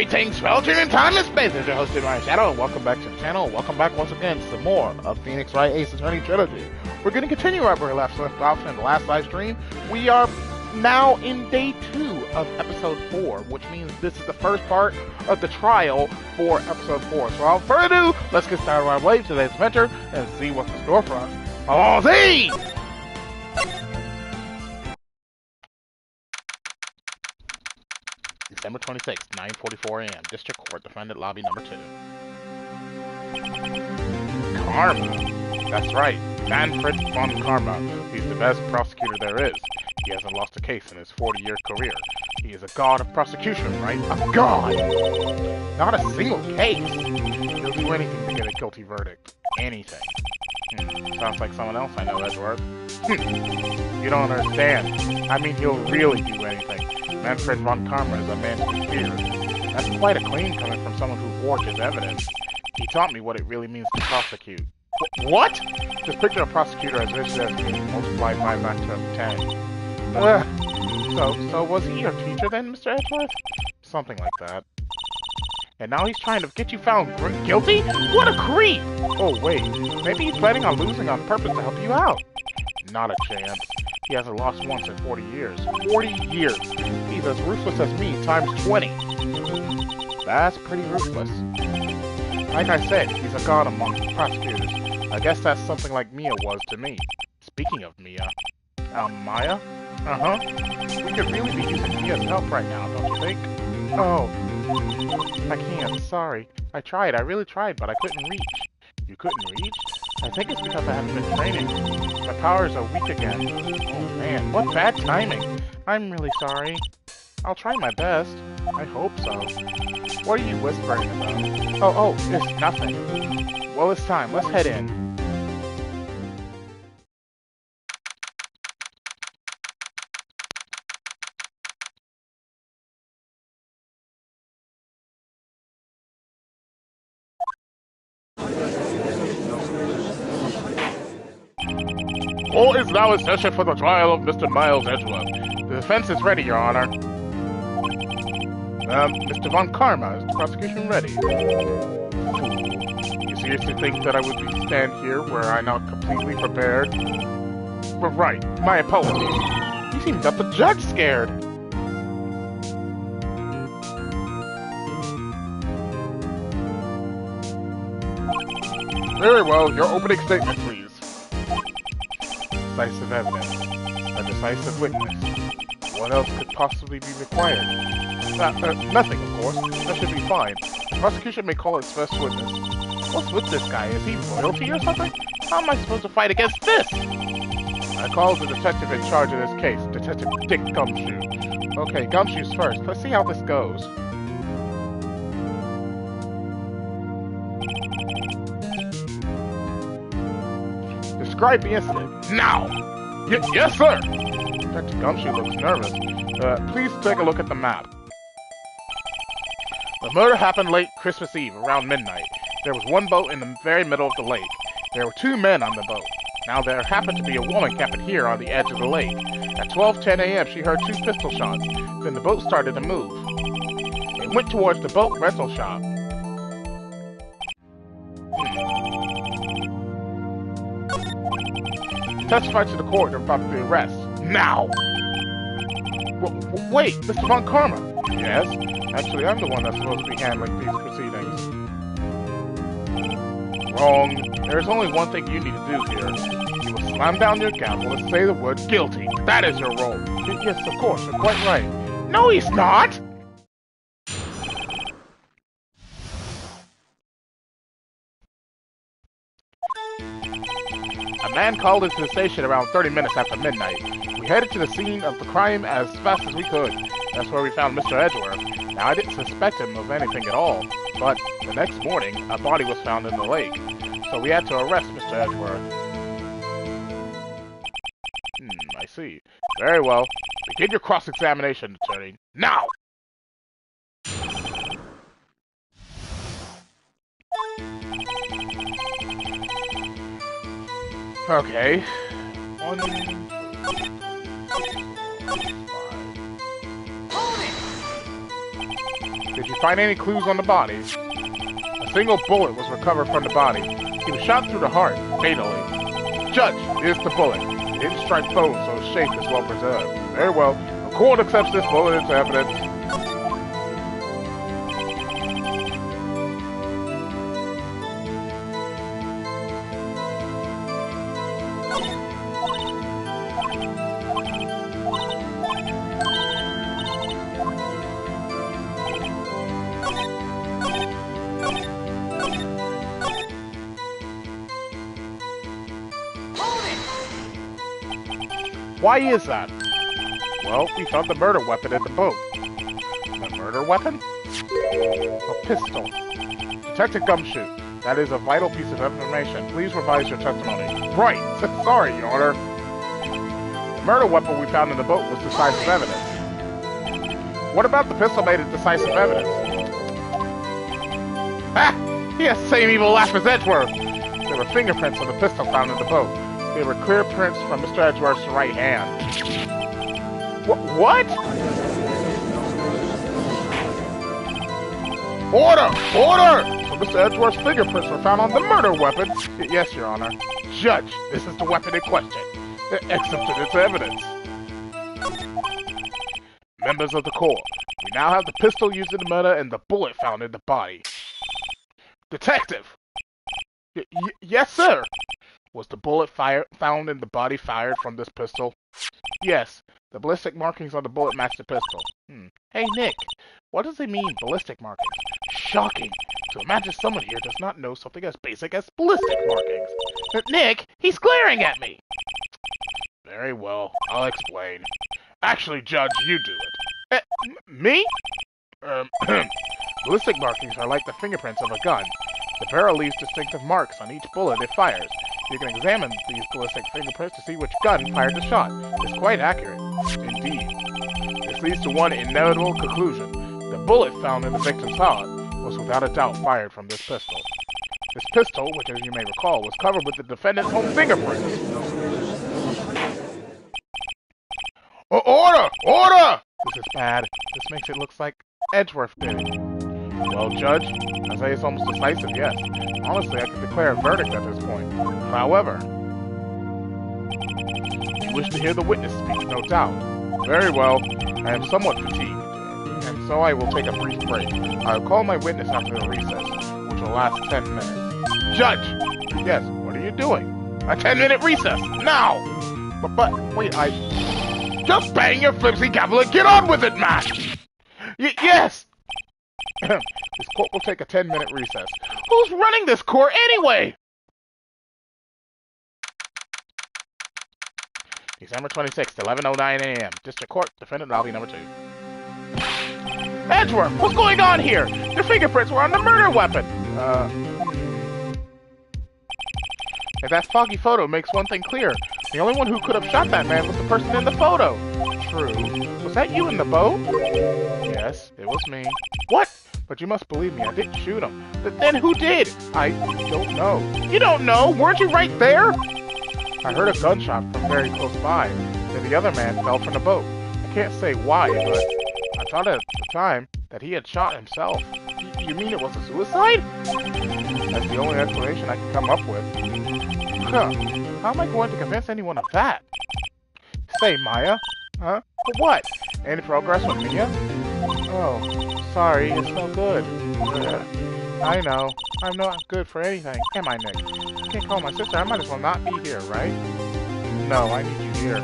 Greetings, children in time and space. It's your host, TheAmariaShadow, and welcome back to the channel. Welcome back once again to some more of Phoenix Wright Ace Attorney Trilogy. We're going to continue right where we left off in the last live stream. We are now in day 2 of episode 4, which means this is the first part of the trial for episode 4. So without further ado, let's get started right away to today's adventure and see what's in store for us. Oh, see! December 26th, 9:44 a.m. District Court, Defendant Lobby Number 2. Karma. That's right. Manfred von Karma. He's the best prosecutor there is. He hasn't lost a case in his 40-year career. He is a god of prosecution, right? A god! Not a single case. He'll do anything to get a guilty verdict. Anything. Sounds like someone else I know, Edward. You don't understand. I mean, he'll really do anything. Manfred von Karma is a man to be feared. That's quite a claim coming from someone who forges evidence. He taught me what it really means to prosecute. What? Just picture a prosecutor as vicious as me, multiplied by a factor of 10. So was he your teacher then, Mr. Edgeworth? Something like that. And now he's trying to get you found guilty? What a creep! Oh wait, maybe he's planning on losing on purpose to help you out. Not a chance. He hasn't lost once in 40 years. 40 years! He's as ruthless as me, times 20. That's pretty ruthless. Like I said, he's a god among prosecutors. I guess that's something like Mia was to me. Speaking of Mia... Maya? Uh-huh. We could really be using Mia's help right now, don't you think? Oh. I can't, sorry. I really tried, but I couldn't reach. You couldn't reach? I think it's because I haven't been training. My powers are weak again. Oh man, what bad timing. I'm really sorry. I'll try my best. I hope so. What are you whispering about? Oh, it's nothing. Well, it's time. Let's head in. Court is now in session for the trial of Mr. Miles Edgeworth. The defense is ready, Your Honor. Mr. von Karma, is the prosecution ready? Fool. You seriously think that I would stand here where I'm not completely prepared? But right, my apologies. You seem got the judge scared. Very well, your opening statement, please. Decisive evidence. A decisive witness. What else could possibly be required? Nothing, of course. That should be fine. The prosecution may call its first witness. What's with this guy? Is he royalty or something? How am I supposed to fight against this? I called the detective in charge of this case, Detective Dick Gumshoe. Okay, Gumshoe's first. Let's see how this goes. Describe the incident. Now! Yes, sir! Detective Gumshoe looks nervous. Please take a look at the map. The murder happened late Christmas Eve, around midnight. There was one boat in the very middle of the lake. There were 2 men on the boat. Now there happened to be a woman camping here on the edge of the lake. At 12:10 a.m. she heard 2 pistol shots. Then the boat started to move. It went towards the boat rental shop. Testify to the court about the arrest. Now! Wait, Mr. von Karma. Yes? Actually, I'm the one that's supposed to be handling these proceedings. Wrong. There's only one thing you need to do here. You will slam down your gavel and say the word guilty. That is your role. Yes, of course. You're quite right. No, he's not! A man called into the station around 30 minutes after midnight. We headed to the scene of the crime as fast as we could. That's where we found Mr. Edgeworth. Now, I didn't suspect him of anything at all, but the next morning, a body was found in the lake. So we had to arrest Mr. Edgeworth. I see. Very well. Begin your cross-examination, attorney. Now! Okay. 1, 2, 3, 4, 5. Did you find any clues on the body? A single bullet was recovered from the body. He was shot through the heart, fatally. Judge, here's the bullet. It didn't strike bone, so its shape is well preserved. Very well. The court accepts this bullet as evidence. Why is that? Well, we found the murder weapon at the boat. The murder weapon? A pistol. Detective Gumshoe, that is a vital piece of information. Please revise your testimony. Right! Sorry, Your Honor. The murder weapon we found in the boat was decisive evidence. What about the pistol made it decisive evidence? Ah! He has the same evil laugh as Edgeworth! There were fingerprints on the pistol found in the boat. They were clear prints from Mr. Edgeworth's right hand. What? Order! Order! So Mr. Edgeworth's fingerprints were found on the murder weapon? Yes, Your Honor. Judge, this is the weapon in question. It accepted its evidence. Members of the court, we now have the pistol used in the murder and the bullet found in the body. Detective! Yes, sir! Was the bullet found in the body fired from this pistol? Yes. The ballistic markings on the bullet match the pistol. Hey, Nick. What does it mean, ballistic markings? Shocking. To imagine someone here does not know something as basic as ballistic markings. Nick, he's glaring at me. Very well. I'll explain. Actually, Judge, you do it. Me? Ballistic markings are like the fingerprints of a gun. The barrel leaves distinctive marks on each bullet it fires. You can examine these ballistic fingerprints to see which gun fired the shot. It's quite accurate. Indeed. This leads to one inevitable conclusion. The bullet found in the victim's heart was without a doubt fired from this pistol. This pistol, which as you may recall, was covered with the defendant's own fingerprints. Order! Order! This is bad. This makes it look like Edgeworth did it. Well, Judge, I say it's almost decisive, yes. Honestly, I could declare a verdict at this point. However, you wish to hear the witness speak, no doubt. Very well. I am somewhat fatigued, and so I will take a brief break. I'll call my witness after the recess, which will last 10 minutes. Judge! Yes, what are you doing? A 10-minute recess, now! But, wait, Just bang your flimsy gavel and get on with it, man! Yes! This court will take a 10-minute recess. Who's running this court anyway? December 26th, 11:09 a.m. District Court, Defendant Lobby number 2. Edgeworth, what's going on here? Your fingerprints were on the murder weapon. And that foggy photo makes one thing clear. The only one who could have shot that man was the person in the photo. True. Was that you in the boat? Yes, it was me. What? But you must believe me, I didn't shoot him. Then who did? I don't know. You don't know? Weren't you right there? I heard a gunshot from very close by. Then the other man fell from the boat. I can't say why, but I thought at the time that he had shot himself. You mean it was a suicide? That's the only explanation I can come up with. Huh. How am I going to convince anyone of that? Say, Maya. Huh? But what? Any progress with Mia? Oh, sorry, it's no good. I know. I'm not good for anything, am I, Nick? I can't call my sister. I might as well not be here, right? No, I need you here.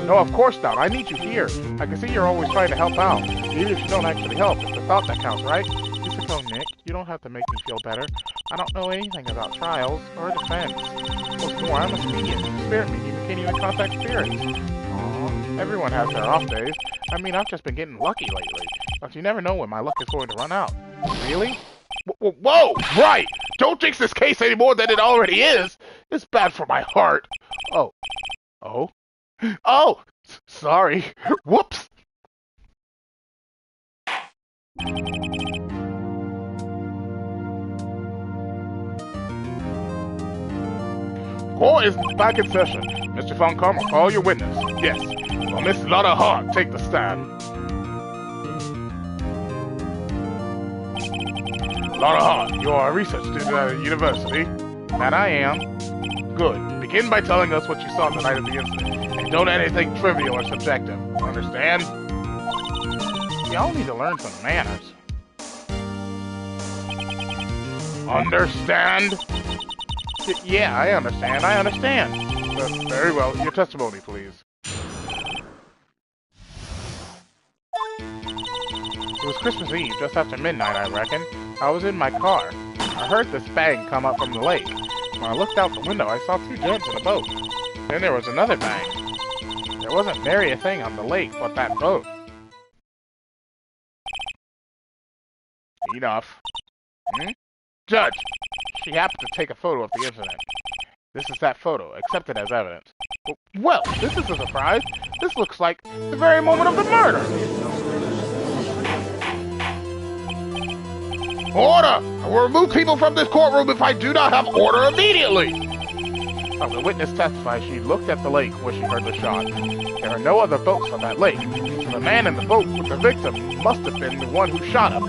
No, of course not. I need you here. I can see you're always trying to help out. Even if you don't actually help, it's the thought that counts, right? You should go, Nick. You don't have to make me feel better. I don't know anything about trials or defense. What's more, I'm a spirit medium who can't even contact spirits. Aww, everyone has their off days. I mean, I've just been getting lucky lately. But you never know when my luck is going to run out. Really? Whoa! Right! Don't jinx this case any more than it already is! It's bad for my heart. Oh. Oh? Oh! Sorry. Whoops! Court is back in session. Mr. Von Karma, call your witness. Yes. Well, Miss Lotta Hart, take the stand. Laraha, you are a research student at a university. That I am. Good. Begin by telling us what you saw the night of the incident. And don't add anything trivial or subjective. Understand? Y'all need to learn some manners. Understand? Yeah, I understand. Very well. Your testimony, please. It was Christmas Eve, just after midnight, I reckon. I was in my car. I heard this bang come up from the lake. When I looked out the window, I saw two gents in a boat. Then there was another bang. There wasn't nary a thing on the lake but that boat. Enough. Judge! She happened to take a photo of the incident. This is that photo, accepted as evidence. Well, this is a surprise. This looks like the very moment of the murder. Order! I will remove people from this courtroom if I do not have order immediately! The witness testified she looked at the lake where she heard the shot. There are no other boats on that lake, so the man in the boat with the victim must have been the one who shot him.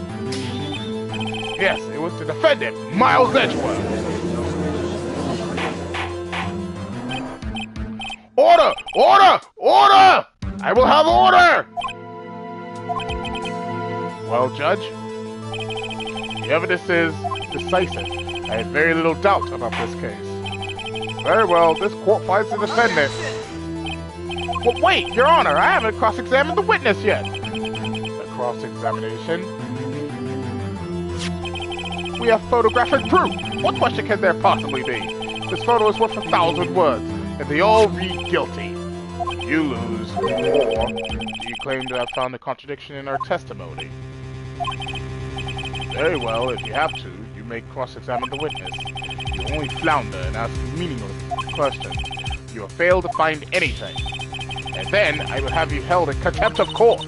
Yes, it was the defendant, Miles Edgeworth. Order! Order! Order! I will have order! Well, Judge, the evidence is decisive. I have very little doubt about this case. Very well, this court finds the defendant. Well, wait, Your Honor, I haven't cross-examined the witness yet. A cross-examination? We have photographic proof. What question can there possibly be? This photo is worth 1,000 words, and they all read guilty. You lose. Or do you claim to have found a contradiction in our testimony? Very well, if you have to, you may cross-examine the witness. You only flounder and ask meaningless questions. You have failed to find anything. And then I will have you held in contempt of court.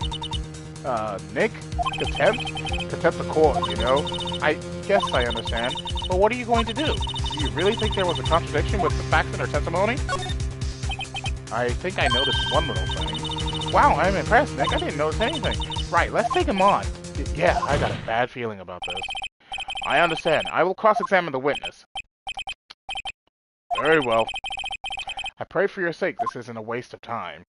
Nick? Contempt? Contempt of court, you know? I guess I understand. But what are you going to do? Do you really think there was a contradiction with the facts in her testimony? I think I noticed one little thing. Wow, I'm impressed, Nick. I didn't notice anything. Right, let's take him on. Yeah, I got a bad feeling about this. I understand. I will cross-examine the witness. Very well. I pray for your sake this isn't a waste of time.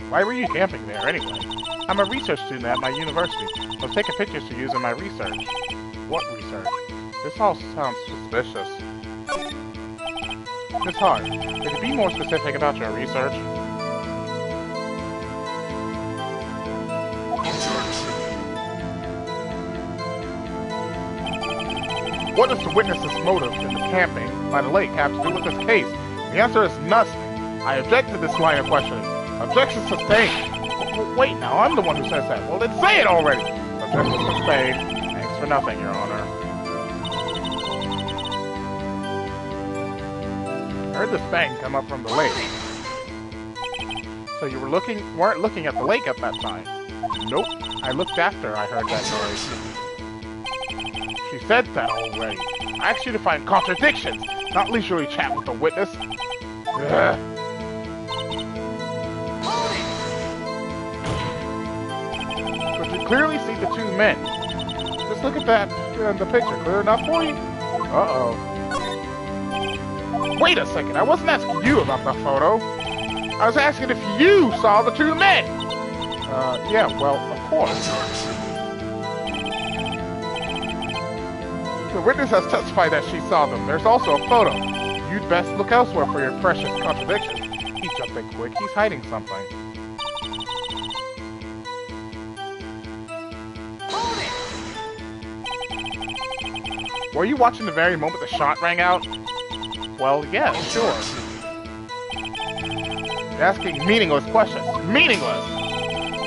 Why were you camping there, anyway? I'm a research student at my university. I was taking pictures to use in my research. What research? This all sounds suspicious. Miss Hart, could you be more specific about your research? What does the witness's motive in the camping by the lake have to do with this case? The answer is nothing. I object to this line of questioning. Objection sustained. Wait, now I'm the one who says that. Well, then say it already. Objection sustained. Thanks for nothing, Your Honor. I heard this bang come up from the lake. So you weren't looking at the lake at that time? Nope. I looked after I heard that noise. She said that already. I asked you to find contradictions, not leisurely chat with the witness. Ugh. But you clearly see the two men. Just look at that in the picture. Clear enough for you? Uh-oh. Wait a second, I wasn't asking you about the photo. I was asking if you saw the two men. Yeah, well, of course. The witness has testified that she saw them. There's also a photo. You'd best look elsewhere for your precious contradictions. He jumped in quick. He's hiding something. Were you watching the very moment the shot rang out? Well, yeah, sure. You're asking meaningless questions. Meaningless!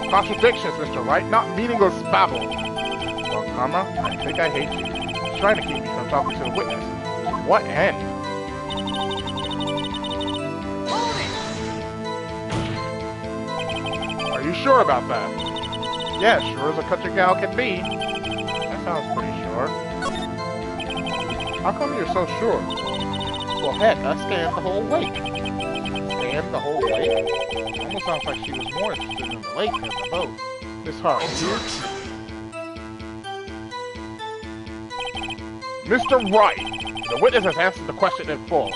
Contradictions, Mr. Wright, not meaningless babble. Well, Karma, I think I hate you. You're trying to keep me from talking to the witness. To what end? Are you sure about that? Yeah, sure as a country gal can be. That sounds pretty sure. How come you're so sure? Well, heck, I scanned the whole lake. skip the whole lake? Almost sounds like she was more interested in the lake than the boat. Miss Hart, Mr. Wright, the witness has answered the question in full.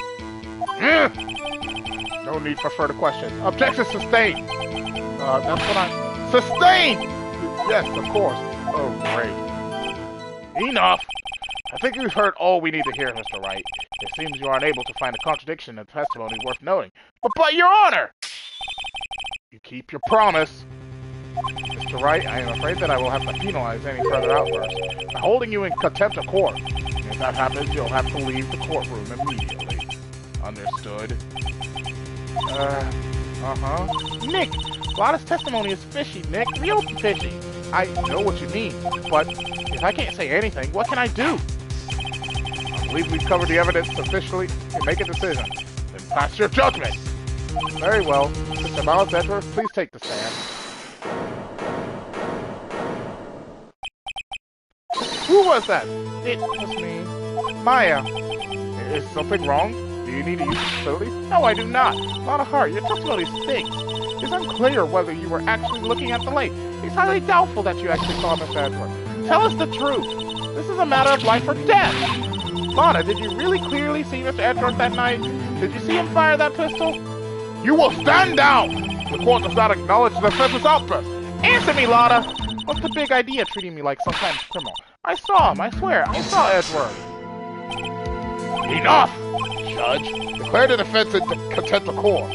No need for further questions. Objection sustained. That's what I... Sustained! Yes, of course. Oh, great. Enough! I think we've heard all we need to hear, Mr. Wright. It seems you are unable to find a contradiction in the testimony worth knowing. But, Your Honor! You keep your promise. Mr. Wright, I am afraid that I will have to penalize any further outbursts by holding you in contempt of court. If that happens, you'll have to leave the courtroom immediately. Understood? Nick, Lotta's testimony is fishy, Nick. Real fishy. I know what you mean, but if I can't say anything, what can I do? I believe we've covered the evidence sufficiently to make a decision. Then pass your judgment. Very well. Mr. Miles Edwards, please take the stand. Who was that? It was me. Maya. Is something wrong? Do you need to use the facility? No, I do not. Lotta Hart, your testimony stinks. It's unclear whether you were actually looking at the lake. It's highly doubtful that you actually saw Mr. Edwards. Tell us the truth. This is a matter of life or death. Lotta, did you really clearly see Mr. Edwards that night? Did you see him fire that pistol? You will stand down! The court does not acknowledge the defense's outburst. Answer me, Lotta! What's the big idea treating me like some kind of criminal? I saw him, I swear. I saw Edwards. Enough! Judge, declare the defense in contempt of court.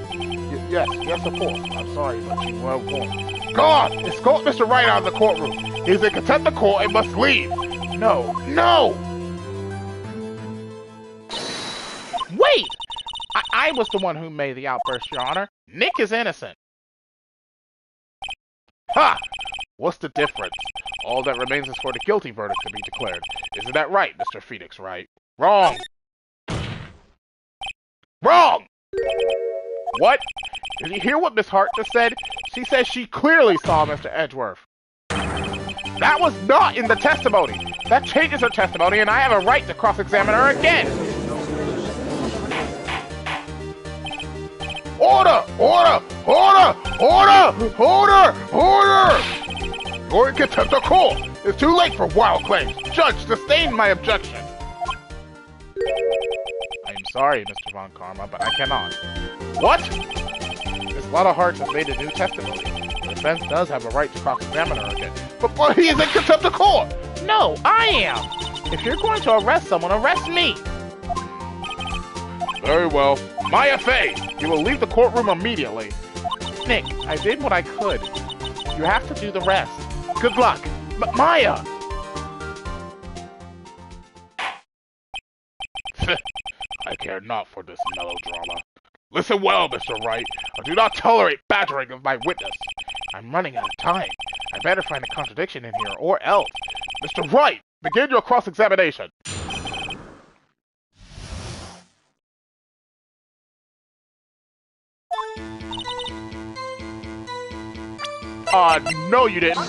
Yes, of course. I'm sorry, but you were warned. Go on! Escort Mr. Wright out of the courtroom. He's in contempt of court and must leave. No! Wait! I was the one who made the outburst, Your Honor. Nick is innocent. Ha! What's the difference? All that remains is for the guilty verdict to be declared. Isn't that right, Mr. Phoenix Wright? Wrong! Wrong! What? Did you hear what Miss Hart just said? She says she clearly saw Mr. Edgeworth. That was not in the testimony! That changes her testimony, and I have a right to cross-examine her again! Order! Order! Order! Order! Order! Order! You're in contempt of court! It's too late for wild claims! Judge, sustain my objection! I'm sorry, Mr. Von Karma, but I cannot. What? Miss Lotta Hart has made a new testimony. The defense does have a right to cross-examine her again. But he is in contempt of court! No, I am! If you're going to arrest someone, arrest me! Very well. Maya Fey, you will leave the courtroom immediately. Nick, I did what I could. You have to do the rest. Good luck. Maya! I care not for this melodrama. Listen well, Mr. Wright. I do not tolerate badgering of my witness. I'm running out of time. I better find a contradiction in here, or else. Mr. Wright, begin your cross-examination. No you didn't.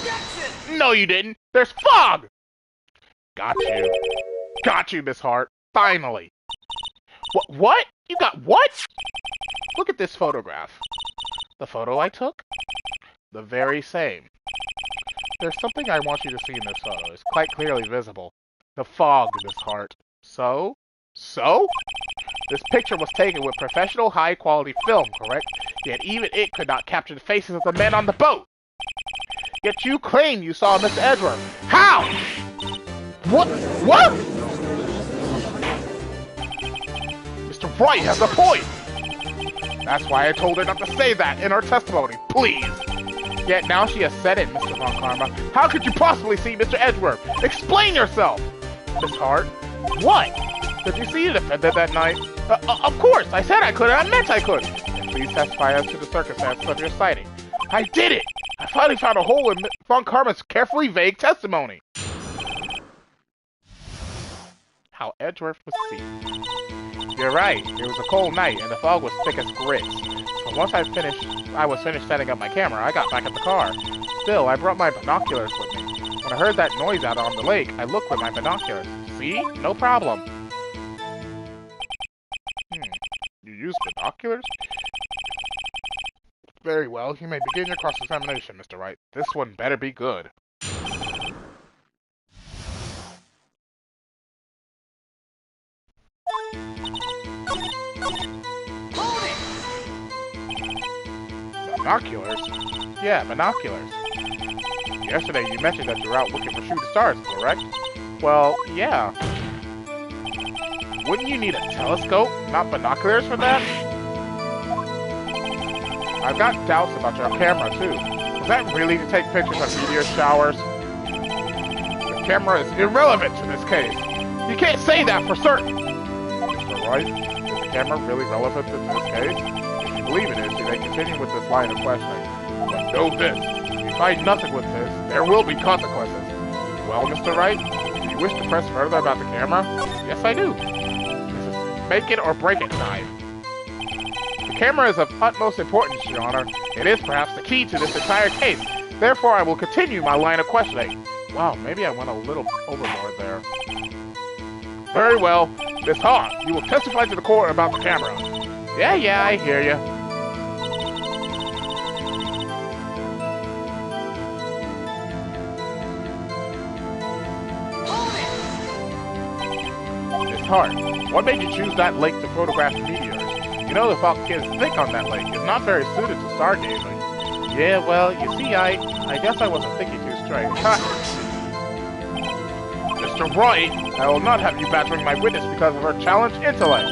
No you didn't. There's fog! Got you. Got you, Miss Hart. Finally. What? You got what? Look at this photograph. The photo I took? The very same. There's something I want you to see in this photo. It's quite clearly visible. The fog, Miss Hart. So? This picture was taken with professional high-quality film, correct? Yet even it could not capture the faces of the men on the boat. Yet you claim you saw Mr. Edward. How? What? Mr. Wright has a point. That's why I told her not to say that in her testimony, please. Yet now she has said it, Mr. Von Karma. How could you possibly see Mr. Edward? Explain yourself! Miss Hart, what? Did you see the defendant that night? Of course! I said I could and I meant I could! And please testify as to the circumstances of your sighting. I did it! I finally found a hole in Von Karma's carefully vague testimony. How Edgeworth was seen. You're right, it was a cold night and the fog was thick as grits. So once I was finished setting up my camera, I got back in the car. Still, I brought my binoculars with me. When I heard that noise out on the lake, I looked with my binoculars. See? No problem. You used binoculars? Very well, you may begin your cross-examination, Mr. Wright. This one better be good. Binoculars? Yeah, binoculars. Yesterday you mentioned that you were out looking for shooting stars, correct? Well, yeah. Wouldn't you need a telescope, not binoculars for that? I've got doubts about your camera, too. Was that really to take pictures of meteor showers? The camera is irrelevant to this case. You can't say that for certain. Mr. Wright, is the camera really relevant to this case? If you believe it is, you may continue with this line of questioning. But know this, if you find nothing with this, there will be consequences. Well, Mr. Wright, do you wish to press further about the camera? Yes, I do. This is make it or break it time. The camera is of utmost importance, Your Honor. It is perhaps the key to this entire case. Therefore, I will continue my line of questioning. Wow, maybe I went a little overboard there. Very well. Miss Hart, you will testify to the court about the camera. Yeah, I hear you. Miss Hart, what made you choose that lake to photograph meteors? You know the fog is thick on that lake. It's not very suited to stargazing. Yeah, well, you see, I guess I wasn't thinking too straight. Mr. Wright, I will not have you battering my witness because of her challenged intellect.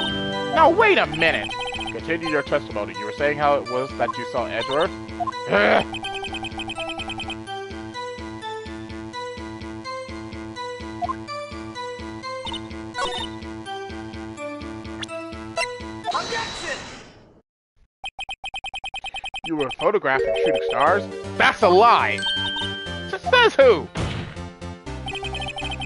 Now, wait a minute. Continue your testimony. You were saying how it was that you saw Edgeworth? You were photographing shooting stars? That's a lie! Says who?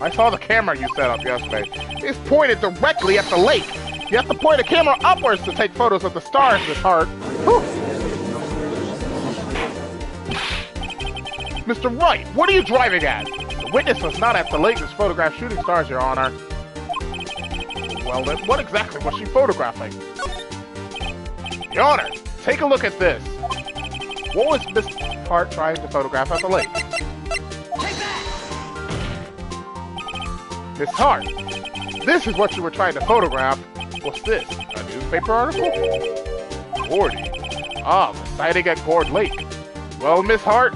I saw the camera you set up yesterday. It's pointed directly at the lake. You have to point the camera upwards to take photos of the stars, Miss Hart. Whew. Mr. Wright, what are you driving at? The witness was not at the lake to photograph shooting stars, Your Honor. Well then, what exactly was she photographing? Your Honor, take a look at this. What was Miss Hart trying to photograph at the lake? Take that! Miss Hart, this is what you were trying to photograph. What's this? A newspaper article? Gordy. Ah, the sighting at Gord Lake. Well, Miss Hart,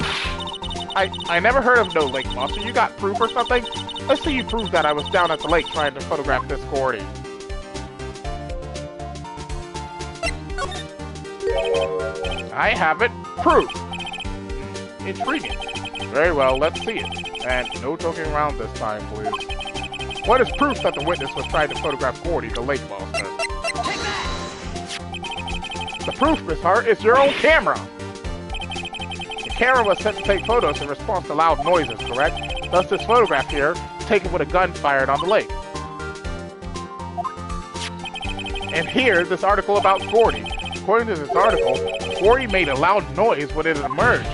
I never heard of no lake monster. You got proof or something? Let's see you prove that I was down at the lake trying to photograph this Gordy. I have it. Proof. Intriguing. Very well, let's see it. And no joking around this time, please. What is proof that the witness was trying to photograph Gordy, the lake monster? Take that! The proof, Miss Hart, is your own camera. The camera was set to take photos in response to loud noises, correct? Thus, this photograph here, taken with a gun fired on the lake. And here, this article about Gordy. According to this article, Gordy made a loud noise when it emerged.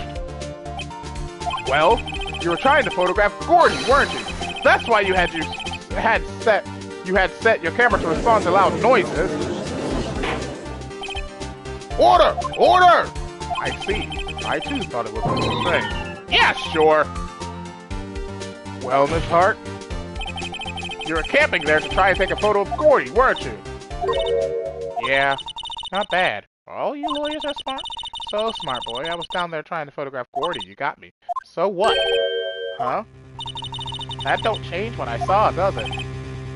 Well, you were trying to photograph Gordy, weren't you? That's why you had set your camera to respond to loud noises. Order! Order! I see. I too thought it was a little strange. Yeah, sure. Well, Miss Hart, you were camping there to try and take a photo of Gordy, weren't you? Yeah. Not bad. All you lawyers are smart. So smart, boy. I was down there trying to photograph Gordy. You got me. So what? Huh? That don't change what I saw, does it?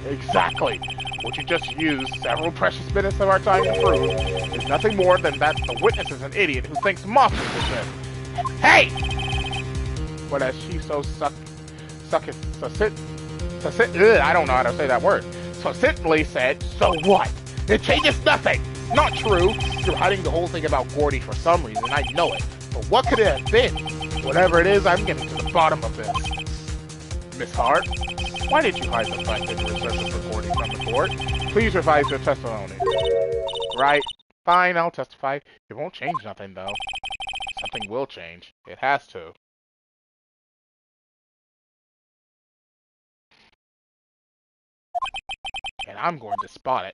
Exactly. What you just used several precious minutes of our time to prove is nothing more than that the witness is an idiot who thinks monsters exist. Hey! What has she so I don't know how to say that word. Succinctly said, so what? It changes nothing. Not true. You're hiding the whole thing about Gordy for some reason. I know it. But what could it have been? Whatever it is, I'm getting to the bottom of this. Miss Hart, why did you hide the fact that you were searching for Gordy from the court? Please revise your testimony. Right. Fine, I'll testify. It won't change nothing, though. Something will change. It has to. And I'm going to spot it.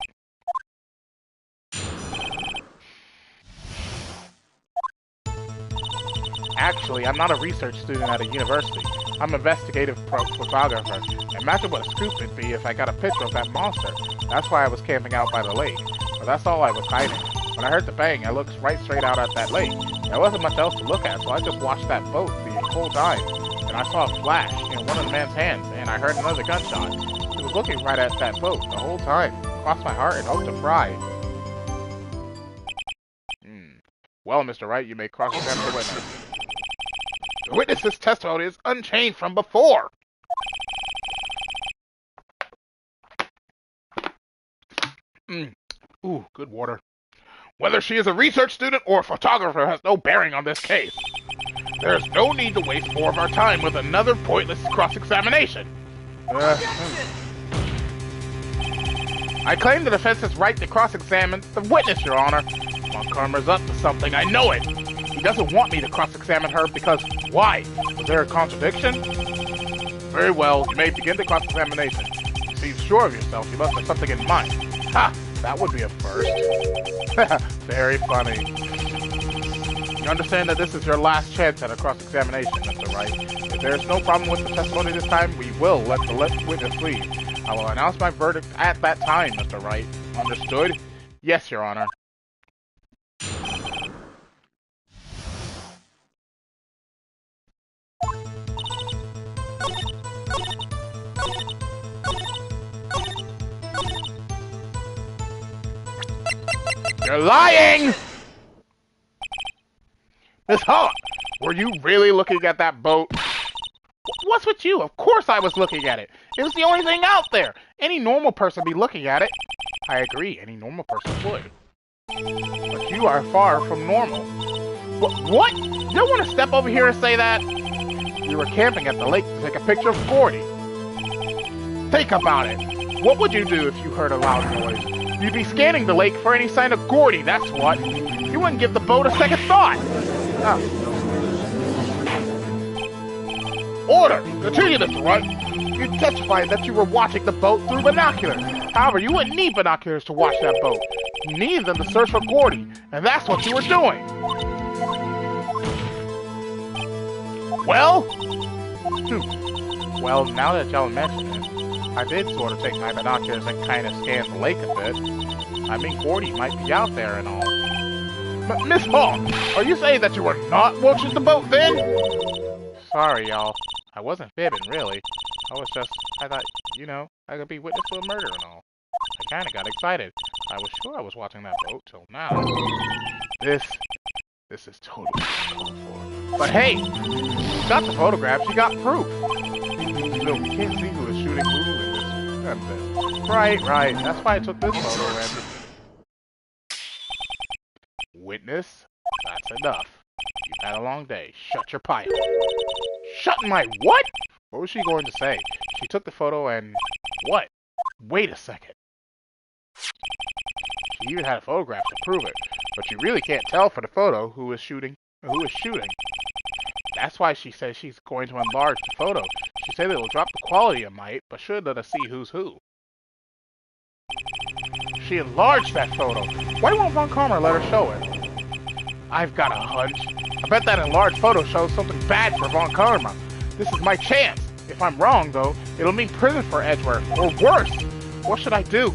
Actually, I'm not a research student at a university. I'm an investigative photographer. Imagine what a scoop it'd be if I got a picture of that monster. That's why I was camping out by the lake. But that's all I was hiding. When I heard the bang, I looked right straight out at that lake. There wasn't much else to look at, so I just watched that boat the whole time. And I saw a flash in one of the man's hands, and I heard another gunshot. He was looking right at that boat the whole time. Crossed my heart and hoped to fry. Well, Mr. Wright, you may cross-examine the witness. The witness's testimony is unchanged from before. Ooh, good water. Whether she is a research student or a photographer has no bearing on this case. There is no need to waste more of our time with another pointless cross-examination. I claim the defense's right to cross-examine the witness, Your Honor. Von Karma's up to something, I know it. He doesn't want me to cross-examine her because... Why? Was there a contradiction? Very well, you may begin the cross-examination. You seem sure of yourself, you must have something in mind. Ha! That would be a first. Very funny. You understand that this is your last chance at a cross-examination, Mr. Wright. If there is no problem with the testimony this time, we will let the witness leave. I will announce my verdict at that time, Mr. Wright. Understood? Yes, Your Honor. You're lying! Miss Hawk, were you really looking at that boat? What's with you? Of course I was looking at it. It was the only thing out there. Any normal person would be looking at it. I agree, any normal person would. But you are far from normal. What? You don't want to step over here and say that? You were camping at the lake to take a picture of Gordy. Think about it. What would you do if you heard a loud noise? You'd be scanning the lake for any sign of Gordy, that's what. You wouldn't give the boat a second thought. Oh. Order! Continue, Mr. Wright. You testified that you were watching the boat through binoculars. However, you wouldn't need binoculars to watch that boat. You needed them to search for Gordy, and that's what you were doing. Well? Well, now that y'all mention it, I did sort of take my binoculars and kind of scan the lake a bit. I mean, Gordy might be out there and all. But Miss Hawk, are you saying that you were not watching the boat then? Sorry, y'all. I wasn't fibbing, really. I thought, you know, I could be witness to a murder and all. I kind of got excited. I was sure I was watching that boat till now. This is totally uncalled for. But hey, you got the photographs, you got proof. Still, we can't see who is shooting who in this. Right. That's why I took this photo, and... Witness, that's enough. You've had a long day. Shut your pipe. Shut my what? What was she going to say? She took the photo and... What? Wait a second. She even had a photograph to prove it, but you really can't tell for the photo who is shooting. That's why she says she's going to enlarge the photo. She said it will drop the quality a mite, but should let us see who's who. She enlarged that photo. Why won't Von Karma let her show it? I've got a hunch. I bet that enlarged photo shows something bad for Von Karma. This is my chance. If I'm wrong, though, it'll mean prison for Edgeworth, or worse. What should I do?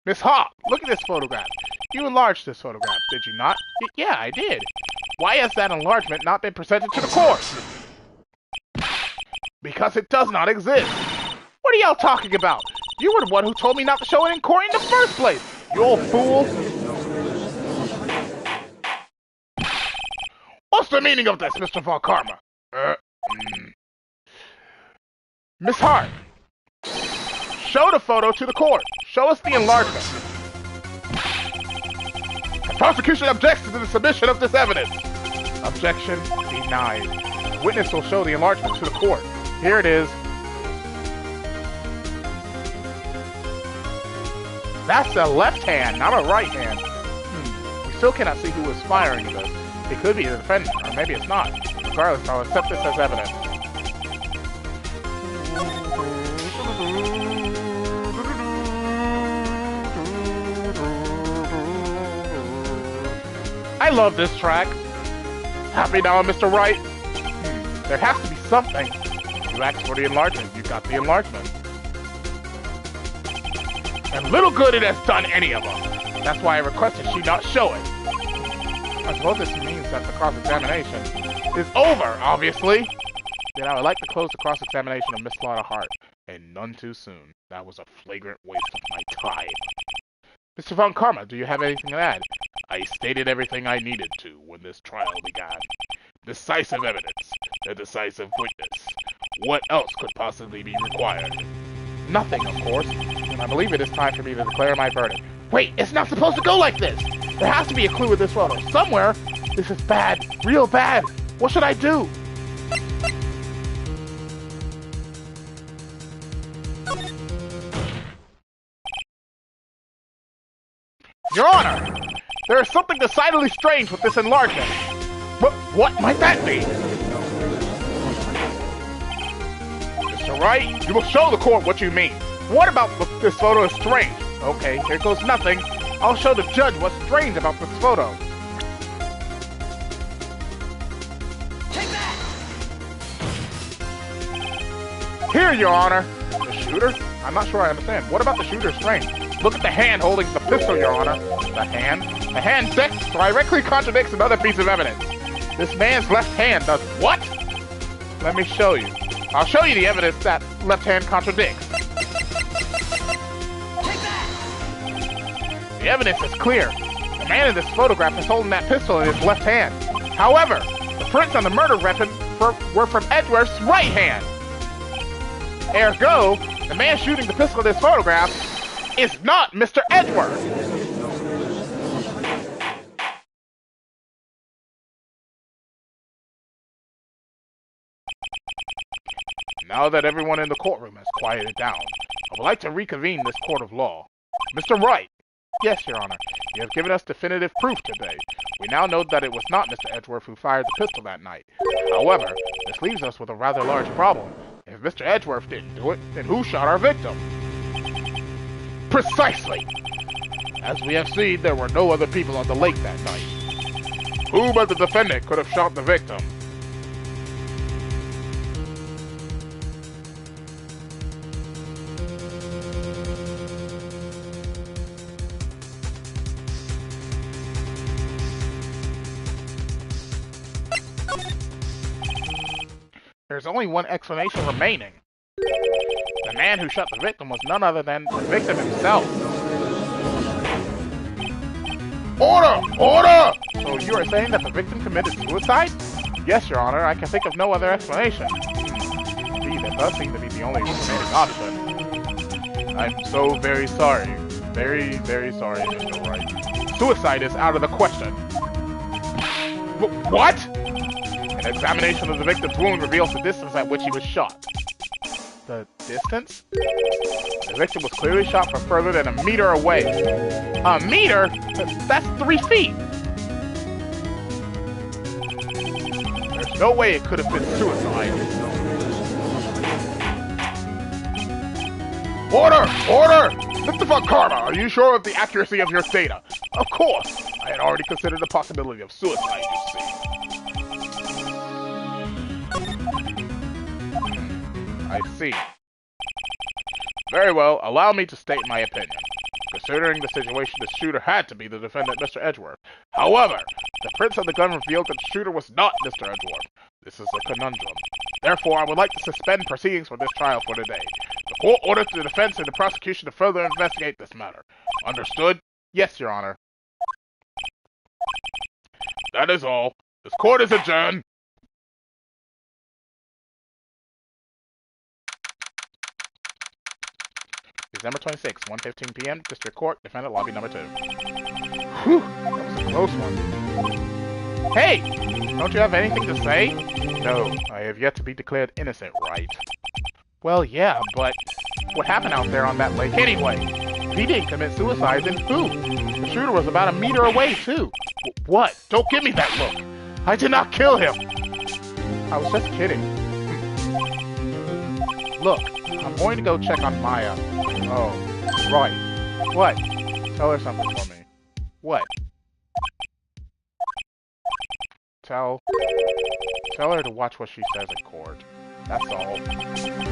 Miss Hawk, look at this photograph. You enlarged this photograph, did you not? Yeah, I did. Why has that enlargement not been presented to the court? Because it does not exist. What are y'all talking about? You were the one who told me not to show it in court in the first place, you old fool. What's the meaning of this, Mr. Von Karma? Miss Hart, show the photo to the court. Show us the enlargement. The prosecution objects to the submission of this evidence. Objection denied. Witness will show the enlargement to the court. Here it is. That's a left hand, not a right hand. We still cannot see who is firing this. It could be the defendant, or maybe it's not. Regardless, I'll accept this as evidence. I love this track. Happy now, Mr. Wright? There has to be something. You asked for the enlargement. You got the enlargement. And little good it has done any of them. That's why I requested she not show it. I suppose this means that the cross-examination is over, obviously. Then I would like to close the cross-examination of Miss Slaughter Hart. And none too soon. That was a flagrant waste of my time. Mr. Von Karma, do you have anything to add? I stated everything I needed to when this trial began. Decisive evidence. A decisive witness. What else could possibly be required? Nothing, of course. And I believe it is time for me to declare my verdict. Wait, it's not supposed to go like this! There has to be a clue with this photo. Somewhere! This is bad. Real bad. What should I do? Your Honor! There is something decidedly strange with this enlargement. What might that be? Mr. Wright, you will show the court what you mean. What about this photo is strange? Okay, here goes nothing. I'll show the judge what's strange about this photo. Take that! Here, Your Honor. The shooter? I'm not sure I understand. What about the shooter strange? Look at the hand holding the pistol, Your Honor. The hand? The hand directly contradicts another piece of evidence. This man's left hand does what? Let me show you. I'll show you the evidence that left hand contradicts. The evidence is clear. The man in this photograph is holding that pistol in his left hand. However, the prints on the murder weapon were from Edward's right hand. Ergo, the man shooting the pistol in this photograph is not Mr. Edward. Now that everyone in the courtroom has quieted down, I would like to reconvene this court of law. Mr. Wright. Yes, Your Honor. You have given us definitive proof today. We now know that it was not Mr. Edgeworth who fired the pistol that night. However, this leaves us with a rather large problem. If Mr. Edgeworth didn't do it, then who shot our victim? Precisely! As we have seen, there were no other people on the lake that night. Who but the defendant could have shot the victim? There's only one explanation remaining. The man who shot the victim was none other than the victim himself. Order! Order! So you are saying that the victim committed suicide? Yes, Your Honor. I can think of no other explanation. Indeed, that does seem to be the only remaining option. I'm so very sorry. Very, very sorry, Mr. Wright. Suicide is out of the question. What? An examination of the victim's wound reveals the distance at which he was shot. The distance? The victim was clearly shot from further than a meter away. A meter? That's 3 feet! There's no way it could have been suicide. Order! Order! Mr. Von Karma, are you sure of the accuracy of your data? Of course! I had already considered the possibility of suicide, you see. I see. Very well, allow me to state my opinion. Considering the situation, the shooter had to be the defendant, Mr. Edgeworth. However, the prints of the gun revealed that the shooter was not Mr. Edgeworth. This is a conundrum. Therefore, I would like to suspend proceedings for this trial for today. The court orders the defense and the prosecution to further investigate this matter. Understood? Yes, Your Honor. That is all. This court is adjourned. December 26, 1:15 p.m., District Court, Defendant Lobby Number 2. Whew, that was a close one. Hey! Don't you have anything to say? No, I have yet to be declared innocent, Wright. Well, yeah, but what happened out there on that lake anyway? If he didn't commit suicide, then who? The shooter was about a meter away, too. What? Don't give me that look! I did not kill him! I was just kidding. Look, I'm going to go check on Maya. Oh, right. What? Tell her something for me. What? tell her to watch what she says in court. That's all.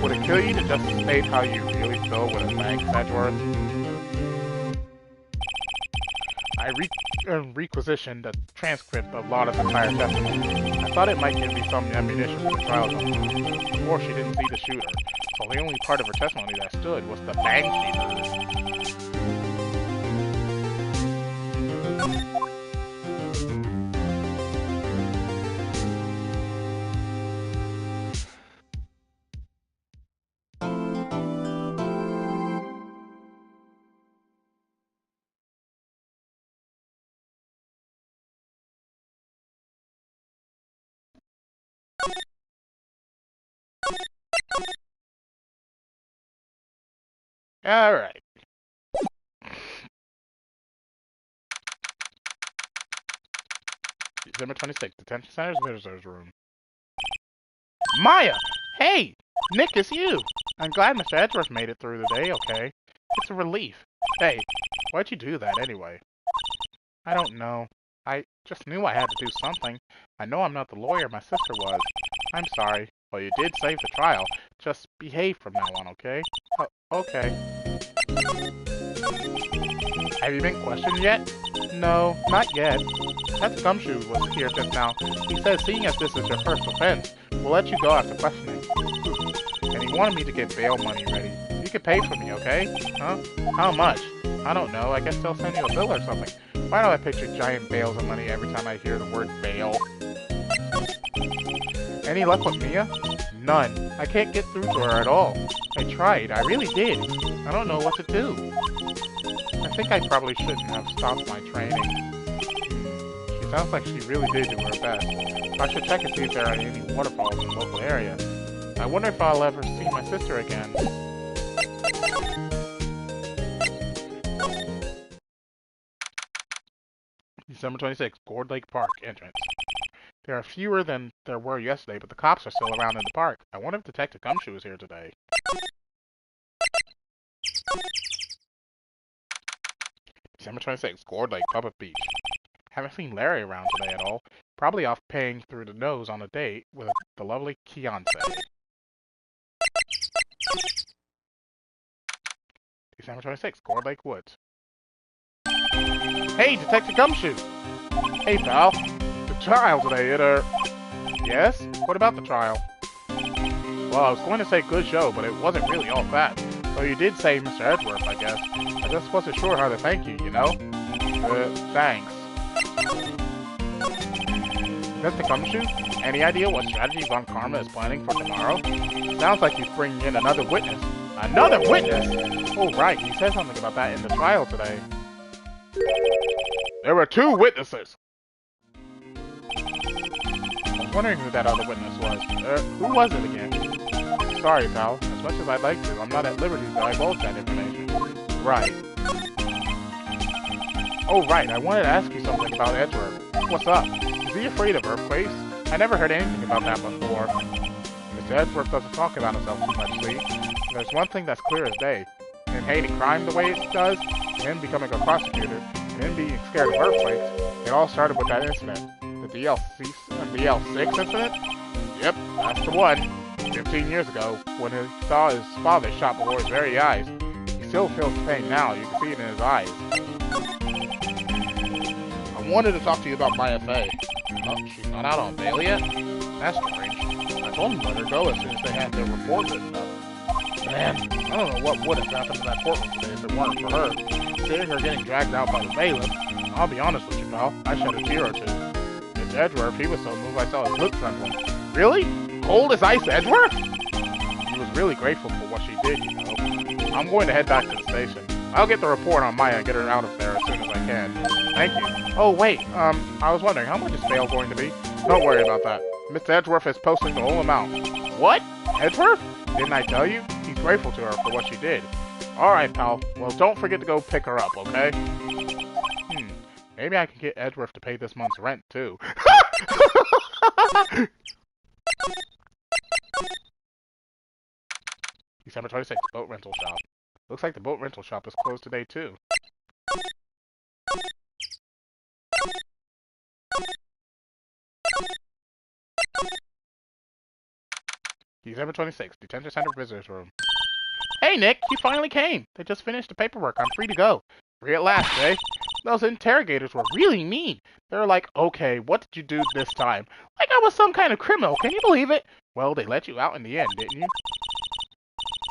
Would it kill you to just state how you really feel with a thanks, Edgeworth? I requisitioned a transcript of Lotta's entire testimony. I thought it might give me some ammunition for the trial done. Before, she didn't see the shooter, so the only part of her testimony that stood was the bang she heard. Alright. December 26th, Detention Center's Visitors Room. Maya! Hey! Nick, it's you! I'm glad Mr. Edgeworth made it through the day, okay? It's a relief. Hey, why'd you do that anyway? I don't know. I just knew I had to do something. I know I'm not the lawyer my sister was. I'm sorry. Well, you did save the trial. Just behave from now on, okay? Okay. Have you been questioned yet? No, not yet. That Gumshoe was here just now. He says seeing as this is your first offense, we'll let you go after questioning. And he wanted me to get bail money ready. You could pay for me, okay? Huh? How much? I don't know. I guess they'll send you a bill or something. Why do I picture giant bales of money every time I hear the word bail? Any luck with Mia? None. I can't get through to her at all. I tried. I really did. I don't know what to do. I think I probably shouldn't have stopped my training. She sounds like she really did do her best. I should check and see if there are any waterfalls in the local area. I wonder if I'll ever see my sister again. December 26th, Gourd Lake Park entrance. There are fewer than there were yesterday, but the cops are still around in the park. I wonder if Detective Gumshoe is here today. December 26th, Gourd Lake Public Beach. Haven't seen Larry around today at all. Probably off paying through the nose on a date with the lovely Keontae. December 26th, Gourd Lake Woods. Hey, Detective Gumshoe! Hey, pal. The trial today, Yes? What about the trial? Well, I was going to say good show, but it wasn't really all that. So you did say Mr. Edgeworth, I guess. I just wasn't sure how to thank you, you know? Thanks. Mr. Gumshoe, any idea what strategy Von Karma is planning for tomorrow? Sounds like he's bringing in another witness. Another witness? Oh, right, he said something about that in the trial today. There were 2 witnesses! I was wondering who that other witness was. Who was it again? Sorry, pal. As much as I'd like to, I'm not at liberty to divulge that information. Right. Oh, right, I wanted to ask you something about Edgeworth. What's up? Is he afraid of earthquakes? I never heard anything about that before. Mr. Edgeworth doesn't talk about himself too much, see? There's one thing that's clear as day. Him hating crime the way it does, him becoming a prosecutor, and him being scared of earthquakes, it all started with that incident. The DL6 incident? Yep, that's the one. 15 years ago, when he saw his father shot before his very eyes. He still feels the pain now, you can see it in his eyes. I wanted to talk to you about my FA. Oh, she's not out on bail yet? That's strange. I told them to let her go as soon as they had their report written up. Man, I don't know what would have happened in that courtroom today if it weren't for her. Seeing her getting dragged out by the bailiff, I'll be honest with you, pal, I shed a tear or two. It's Edgeworth, he was so moved I saw his lip trembling. Really? Cold as ice, Edgeworth? He was really grateful for what she did, you know. I'm going to head back to the station. I'll get the report on Maya and get her out of there as soon as I can. Thank you. Oh, wait, I was wondering, how much is bail going to be? Don't worry about that. Mr. Edgeworth is posting the whole amount. What? Edgeworth? Didn't I tell you? He's grateful to her for what she did. Alright, pal. Well, don't forget to go pick her up, okay? Maybe I can get Edgeworth to pay this month's rent, too. December 26th, boat rental shop. Looks like the boat rental shop is closed today, too. December 26th, Detention Center Visitors Room. Hey, Nick, you finally came. They just finished the paperwork. I'm free to go. Free at last, eh? Those interrogators were really mean. They were like, okay, what did you do this time? Like I was some kind of criminal. Can you believe it? Well, they let you out in the end, didn't you?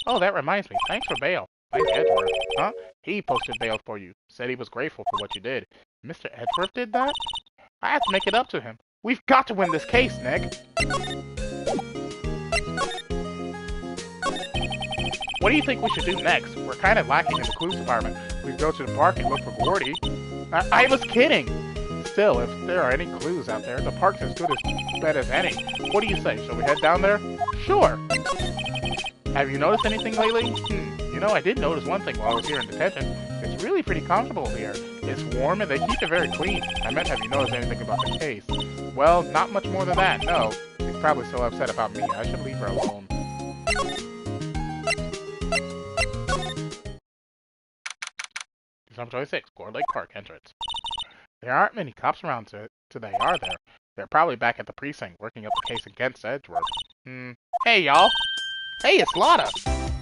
Oh, that reminds me. Thanks for bail. Thank Edgeworth. Huh? He posted bail for you. Said he was grateful for what you did. Mr. Edgeworth did that? I have to make it up to him. We've got to win this case, Nick. What do you think we should do next? We're kind of lacking in the clues department. We go to the park and look for Gordy. I was kidding. Still, if there are any clues out there, the park's as good as bad as any. What do you say? Shall we head down there? Sure. Have you noticed anything lately? You know, I did notice one thing while I was here in detention. It's really pretty comfortable here. It's warm and they keep it very clean. I meant, have you noticed anything about the case? Well, not much more than that, no. She's probably still upset about me. I should leave her alone. December 26th, Gore Lake Park entrance. There aren't many cops around today, are there? They're probably back at the precinct working up the case against Edgeworth. Hey, y'all. Hey, it's Lotta.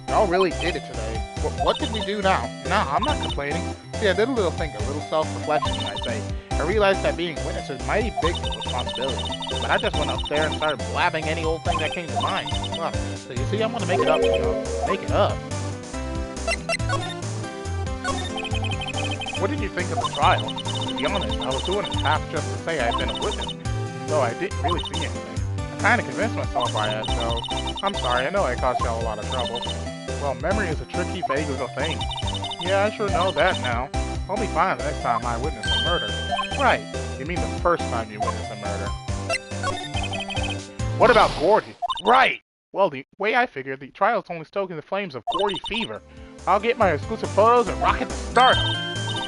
Y'all really did it today. What did we do now? Nah, I'm not complaining. See, I did a little self-reflection, I'd say. I realized that being a witness is mighty big responsibility. But I just went up there and started blabbing any old thing that came to mind. Well, so you see, I'm gonna make it up to y'all. Make it up. What did you think of the trial? To be honest, I was doing it half just to say I had been a witness, though I didn't really see anything. I kinda convinced myself I had, so I'm sorry, I know I caused y'all a lot of trouble. Well, memory is a tricky, vague little thing. Yeah, I sure know that now. I'll be fine the next time I witness a murder. Right, you mean the first time you witness a murder. What about Gordy? Right! Well, the way I figured, the trial's only stoking the flames of Gordy fever. I'll get my exclusive photos and rocket the start.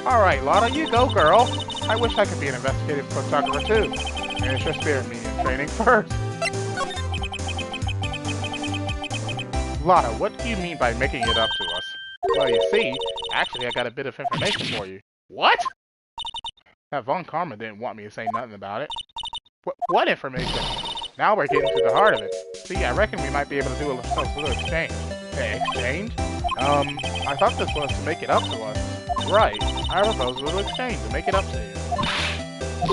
Alright, Lotta, you go, girl. I wish I could be an investigative photographer, too. Finish your spirit medium training first. Lotta, what do you mean by making it up to us? Well, you see, actually I got a bit of information for you. What? That Von Karma didn't want me to say nothing about it. What information? Now we're getting to the heart of it. See, I reckon we might be able to do a little exchange. Exchange? I thought this was to make it up to us. Right. I propose a little exchange to make it up to you.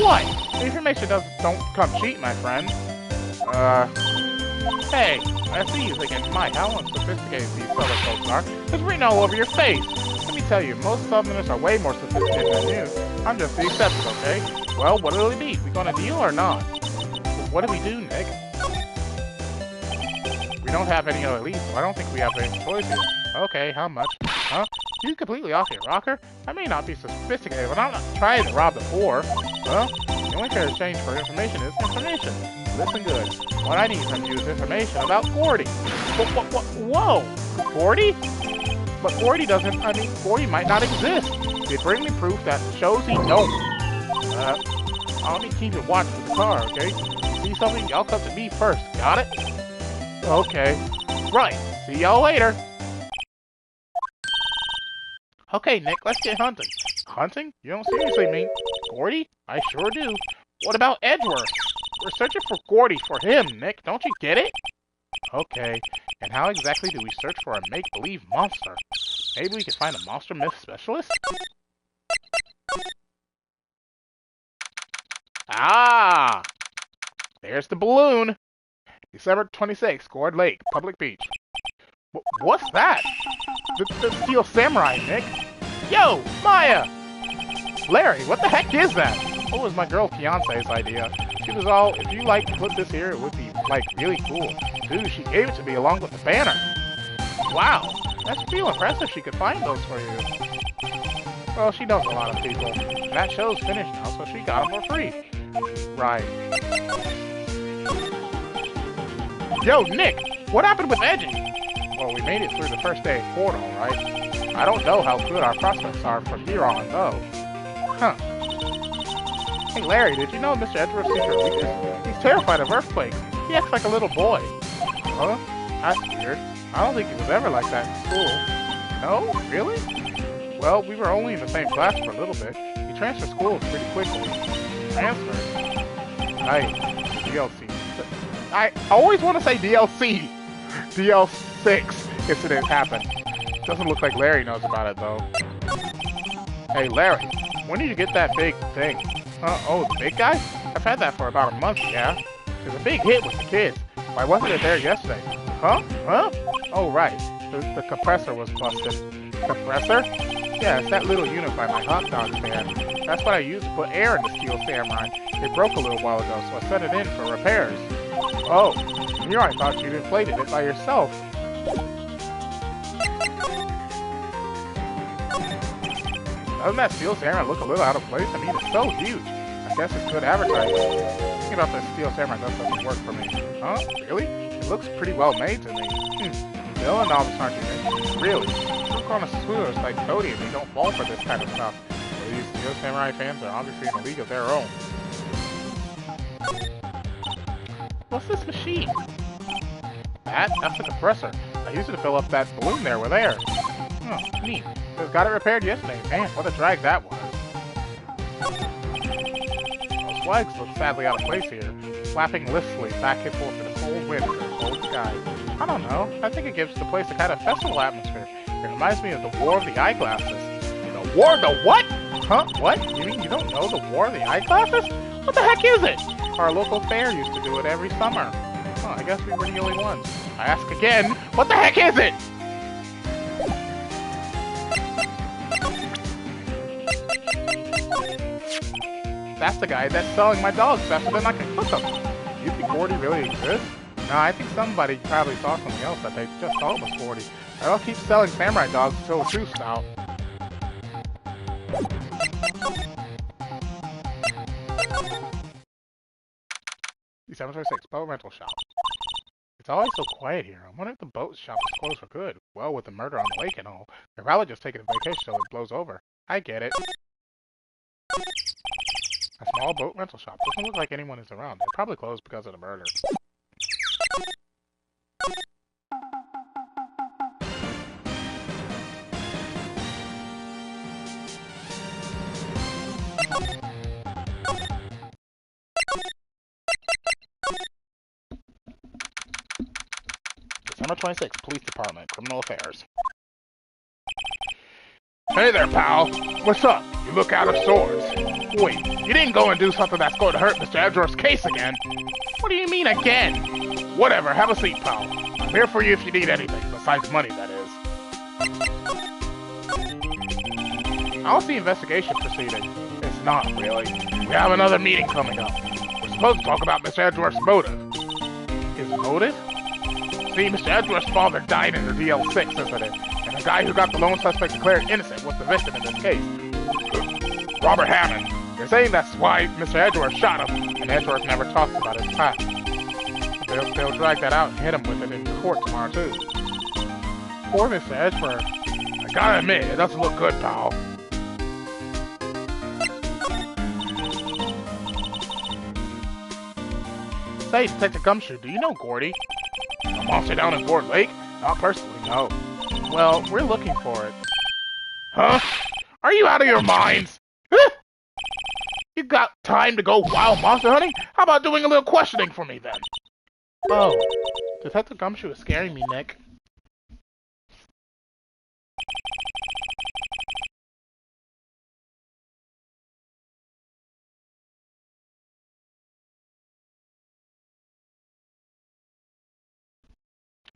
What? The information don't come cheap, my friend. Hey, I see you thinking, Mike, how unsophisticated these southern folks are. It's written all over your face. Let me tell you, most southerners are way more sophisticated than you. I'm just the exception, okay? Well, what do we need? We gonna deal or not? What do we do, Nick? We don't have any other leads, so I don't think we have any choices. Okay, how much? Huh? You completely off your rocker? I may not be sophisticated, but I'm not trying to rob the poor. Well, the only fair exchange for information is information. Listen good. What I need from you is information about Gordy. Whoa! Gordy? But Gordy Gordy might not exist. They bring me proof that shows he don't. I'll be keeping watch with the car, okay? You see something? Y'all come to me first. Got it? Okay. Right. See y'all later. Okay, Nick, let's get hunting. Hunting? You don't seriously mean Gordy? I sure do. What about Edgeworth? We're searching for Gordy for him, Nick. Don't you get it? Okay. And how exactly do we search for a make-believe monster? Maybe we can find a monster myth specialist? Ah! There's the balloon. December 26th, Gourd Lake, Public Beach. What's that? The Steel Samurai, Nick. Yo, Maya! Larry, what the heck is that? Oh, it was my girl fiance's idea. She was all, if you like to put this here, it would be, like, really cool. Dude, she gave it to me along with the banner. Wow, that's real impressive she could find those for you. Well, she knows a lot of people. And that show's finished now, so she got them for free. Right. Yo, Nick, what happened with Edgy? Well, we made it through the first day of court, alright. I don't know how good our prospects are from here on, though. Huh. Hey, Larry, did you know Mr. Edgeworth's secret weakness? He's terrified of earthquakes. He acts like a little boy. Huh? That's weird. I don't think he was ever like that in school. No? Really? Well, we were only in the same class for a little bit. He transferred schools pretty quickly. Transferred? Right. DLC. I always want to say DLC. DL6 incident happened. Doesn't look like Larry knows about it, though. Hey, Larry, when did you get that big thing? Oh, the big guy? I've had that for about a month, yeah? It's a big hit with the kids. Why wasn't it there yesterday? Huh? Oh, right. The compressor was busted. Compressor? Yeah, it's that little unit by my hot dog stand. That's what I used to put air in the Steel Samurai. It broke a little while ago, so I set it in for repairs. Oh, here I thought you'd inflated it by yourself. Doesn't that Steel Samurai look a little out of place? I mean, it's so huge. I guess it's good advertising. Thinking about this Steel Samurai doesn't work for me. Huh? Really? It looks pretty well made to me. Villain novels aren't unique. Really? True connoisseurs like Cody and me don't fall for this kind of stuff. Well, these Steel Samurai fans are obviously in a league of their own. What's this machine? That's the compressor. I used it to fill up that balloon there with air. Oh, neat. Just got it repaired yesterday. Man, what a drag that was. Those flags look sadly out of place here, flapping listlessly back and forth in the cold wind and the cold sky. I don't know. I think it gives the place a kind of festival atmosphere. It reminds me of the War of the Eyeglasses. The War of the what? Huh? What? You mean you don't know the War of the Eyeglasses? What the heck is it? Our local fair used to do it every summer. Huh, I guess we were the only ones. I ask again, what the heck is it? That's the guy that's selling my dogs faster than I can cook them. Do you think Gordy really exists? No, I think somebody probably saw something else that they just thought was Gordy. I'll keep selling samurai dogs until the truth's out. December 26th, boat rental shop. It's always so quiet here. I wonder if the boat shop is closed for good. Well, with the murder on the lake and all, they're probably just taking a vacation till it blows over. I get it. A small boat rental shop. Doesn't look like anyone is around. They're probably closed because of the murder. December 26th, Police Department, Criminal Affairs. Hey there, pal. What's up? You look out of sorts. Wait, you didn't go and do something that's going to hurt Mr. Edgeworth's case again? What do you mean again? Whatever, have a seat, pal. I'm here for you if you need anything, besides money, that is. How's the investigation proceeding? It's not, really. We have another meeting coming up. We're supposed to talk about Mr. Edgeworth's motive. His motive? See, Mr. Edgeworth's father died in the DL6 incident, and the guy who got the lone suspect declared innocent was the victim in this case. Robert Hammond. They're saying that's why Mr. Edgeworth shot him, and Edgeworth never talks about his past. They'll drag that out and hit him with it in court tomorrow, too. Poor Mr. Edgeworth. I gotta admit, it doesn't look good, pal. Say, Detective Gumshoe, do you know Gordy? A monster down in Ford Lake? Not personally, no. Well, we're looking for it. Huh? Are you out of your minds? You got time to go wild monster hunting? How about doing a little questioning for me, then? Oh, Detective Gumshoe is scaring me, Nick.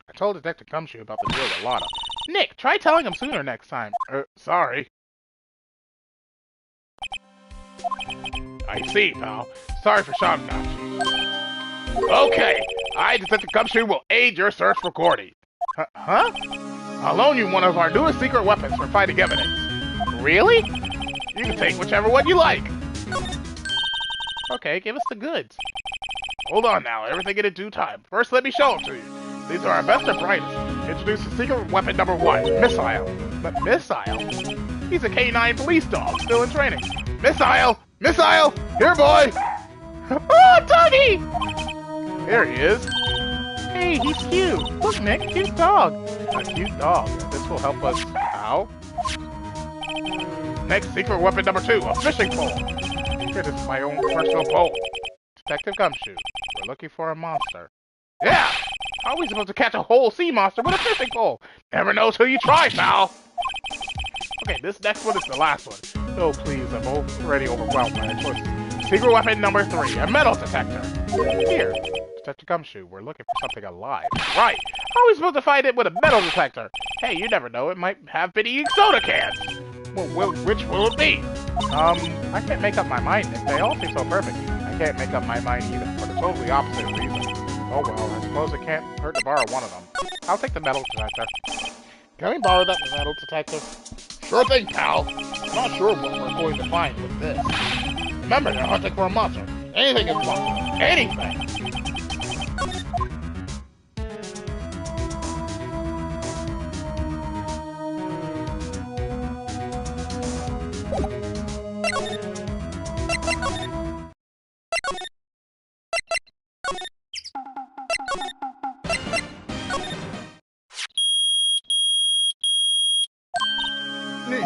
I told Detective Gumshoe about the deal with Lotta. Nick, try telling him sooner next time. Sorry. I see, pal. Sorry for shouting at you. Okay, I, Detective Gumshoe, will aid your search for Gordy. Huh? I'll loan you one of our newest secret weapons for fighting evidence. Really? You can take whichever one you like. Okay, give us the goods. Hold on now, everything in due time. First, let me show them to you. These are our best and brightest. Introduce the secret weapon number 1, Missile. But Missile? He's a K9 police dog, still in training. Missile! Missile! Here, boy! Oh, Tuggy! There he is. Hey, he's cute. Look, Nick, cute dog. A cute dog. This will help us. Ow. Next, secret weapon number 2, a fishing pole. Here, this is my own personal pole. Detective Gumshoe. We're looking for a monster. Yeah! How are we supposed to catch a whole sea monster with a fishing pole? Never know till you try, pal. Okay, this next one is the last one. Oh, please, I'm already overwhelmed by the choices. Secret weapon number 3, a metal detector. Here, Detective Gumshoe, we're looking for something alive. Right, how are we supposed to find it with a metal detector? Hey, you never know, it might have been eating soda cans. Well, which will it be? I can't make up my mind. They all seem so perfect. I can't make up my mind either, for the totally opposite reason. Oh well, I suppose it can't hurt to borrow one of them. I'll take the metal detector. Can we borrow that metal detector? Sure thing, pal. I'm not sure what we're going to find with this. Remember, you're hunting for a monster. Anything is possible. Anything!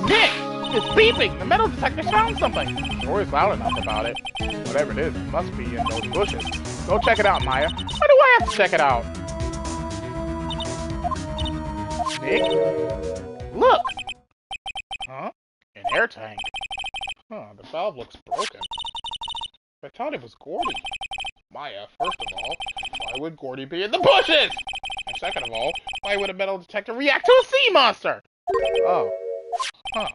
Nick! It's beeping! The metal detector found something! Sure is loud enough about it. Whatever it is, it must be in those bushes. Go check it out, Maya. Why do I have to check it out? Nick? Look! Huh? An air tank. Huh, the valve looks broken. I thought it was Gordy. Maya, first of all, why would Gordy be in the bushes? And second of all, why would a metal detector react to a sea monster? Oh. Huh.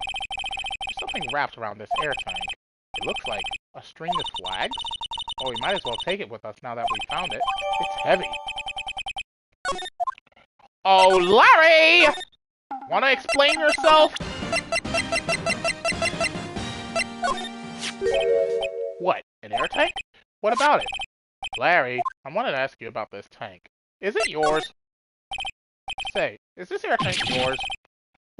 There's something wrapped around this air tank. It looks like a string of flags. Oh, we might as well take it with us now that we found it. It's heavy. Oh, Larry! Wanna explain yourself? What, an air tank? What about it? Larry, I wanted to ask you about this tank. Is it yours? Say, is this air tank yours?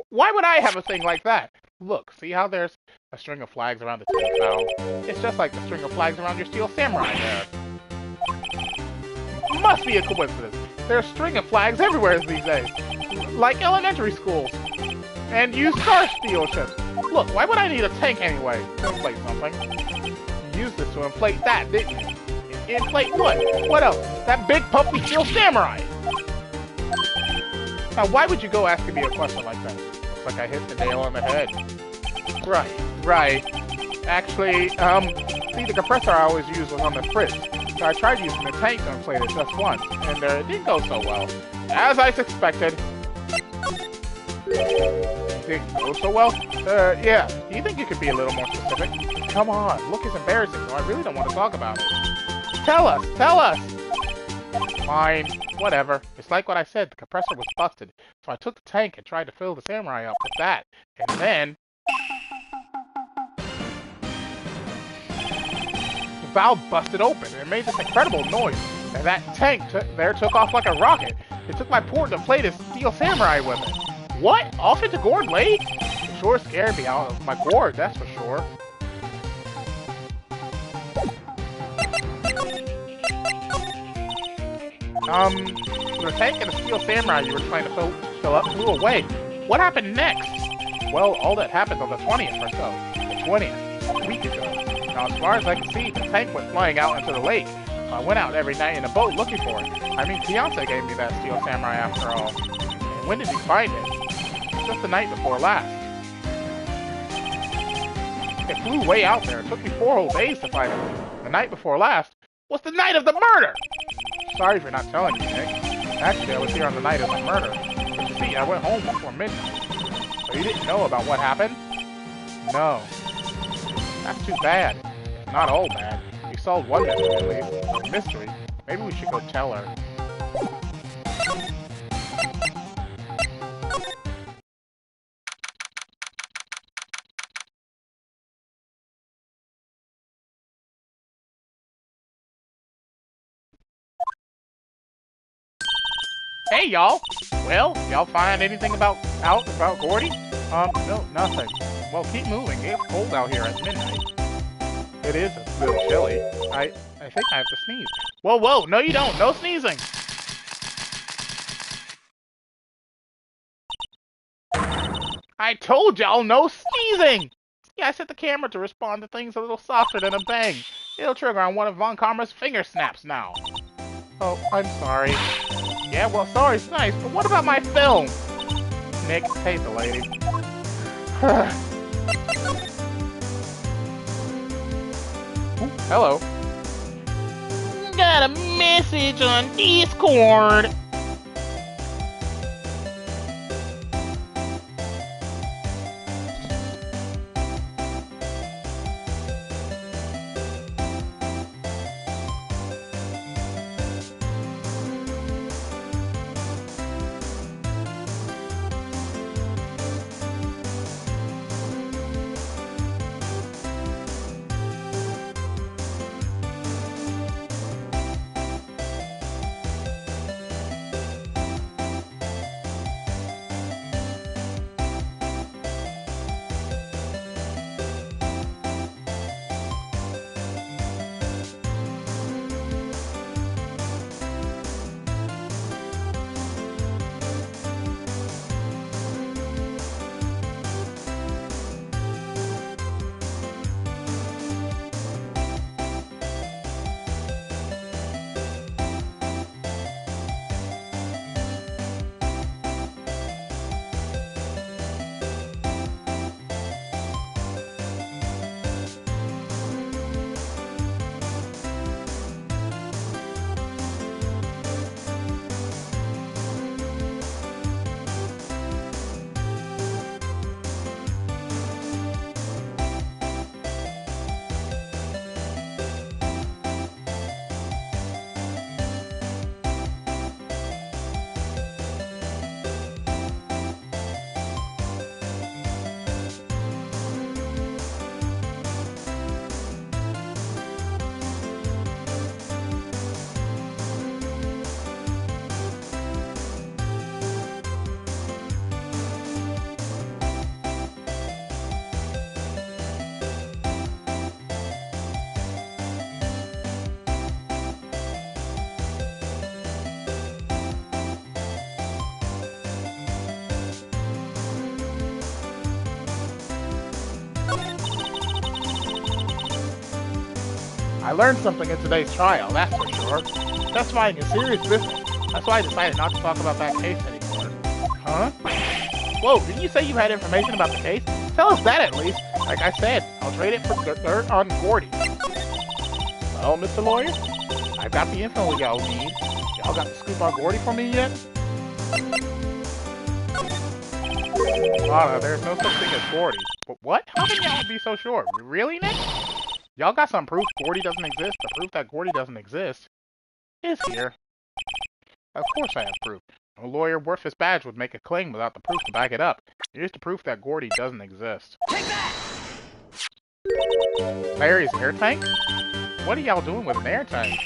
Why would I have a thing like that? Look, see how there's a string of flags around the tank valve? It's just like the string of flags around your steel samurai there. Must be a coincidence. There's a string of flags everywhere these days. Like elementary schools. And used car dealerships. Look, why would I need a tank anyway? To inflate something. You used this to inflate that, didn't you? Inflate what? What else? That big puffy steel samurai! Now, why would you go asking me a question like that? Looks like I hit the nail on the head. Right. Actually, see, the compressor I always use was on the fridge. So I tried using the tank to inflate it just once, and it didn't go so well. As I suspected. It didn't go so well? Yeah. Do you think you could be a little more specific? Come on, look, it's embarrassing, so I really don't want to talk about it. Tell us! Fine, whatever. It's like what I said, the compressor was busted. So I took the tank and tried to fill the samurai up with that. And then... the valve busted open and it made this incredible noise. And that tank took off like a rocket. It took my port to play this steel samurai with it. What? Off into Gourd Lake? It sure scared me out of my gourd, that's for sure. The tank and the steel samurai you were trying to fill up flew away. What happened next? Well, all that happened on the 20th or so. The 20th, a week ago. Now, as far as I can see, the tank went flying out into the lake. So I went out every night in a boat looking for it. I mean, fiance gave me that steel samurai after all. And when did he find it? Just the night before last. It flew way out there. It took me 4 whole days to find it. The night before last was the night of the murder! Sorry for not telling you, Nick. Actually, I was here on the night of the murder. But you see, I went home before midnight. So you didn't know about what happened? No. That's too bad. It's not all bad. We solved one mystery at least. A mystery. Maybe we should go tell her. Hey, y'all! Well, y'all find anything about Gordy? No, nothing. Well, keep moving. It's cold out here at midnight. It is a little chilly. I think I have to sneeze. Whoa, no you don't. No sneezing! I told y'all no sneezing! Yeah, I set the camera to respond to things a little softer than a bang. It'll trigger on one of Von Karma's finger snaps now. Oh, I'm sorry. Yeah, well, sorry's nice, but what about my film? Nick, hate the lady. Ooh, hello. Got a message on Discord. I learned something in today's trial, that's for sure. Testifying is serious business. That's why I decided not to talk about that case anymore. Huh? Whoa, didn't you say you had information about the case? Tell us that at least. Like I said, I'll trade it for dirt on Gordy. Well, Mr. Lawyer, I've got the info y'all need. Y'all got the scoop on Gordy for me yet? Lana, there's no such thing as Gordy. But what? How can y'all be so sure? Really, Nick? Y'all got some proof Gordy doesn't exist? The proof that Gordy doesn't exist is here. Of course I have proof. No lawyer worth his badge would make a claim without the proof to back it up. Here's the proof that Gordy doesn't exist. Take that! Larry's air tank? What are y'all doing with an air tank?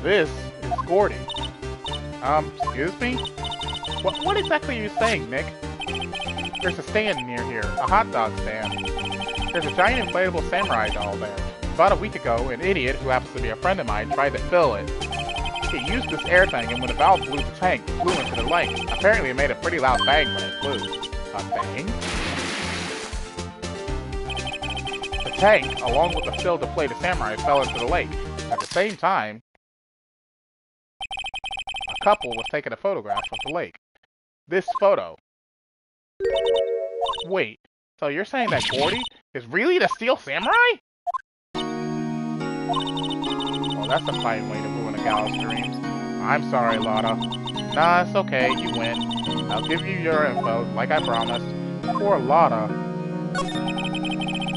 This is Gordy. Excuse me? What exactly are you saying, Nick? There's a stand near here, a hot dog stand. There's a giant inflatable samurai doll there. About a week ago, an idiot who happens to be a friend of mine tried to fill it. He used this air tank, and when the valve blew, the tank flew into the lake. Apparently it made a pretty loud bang when it flew. A bang? The tank, along with the still deflated samurai, fell into the lake. At the same time, a couple was taking a photograph of the lake. This photo. Wait, so you're saying that Gordy is really the Steel Samurai? Well, that's a fine way to ruin a gal's dreams. I'm sorry, Lotta. Nah, it's okay, you win. I'll give you your info, like I promised. Poor Lotta.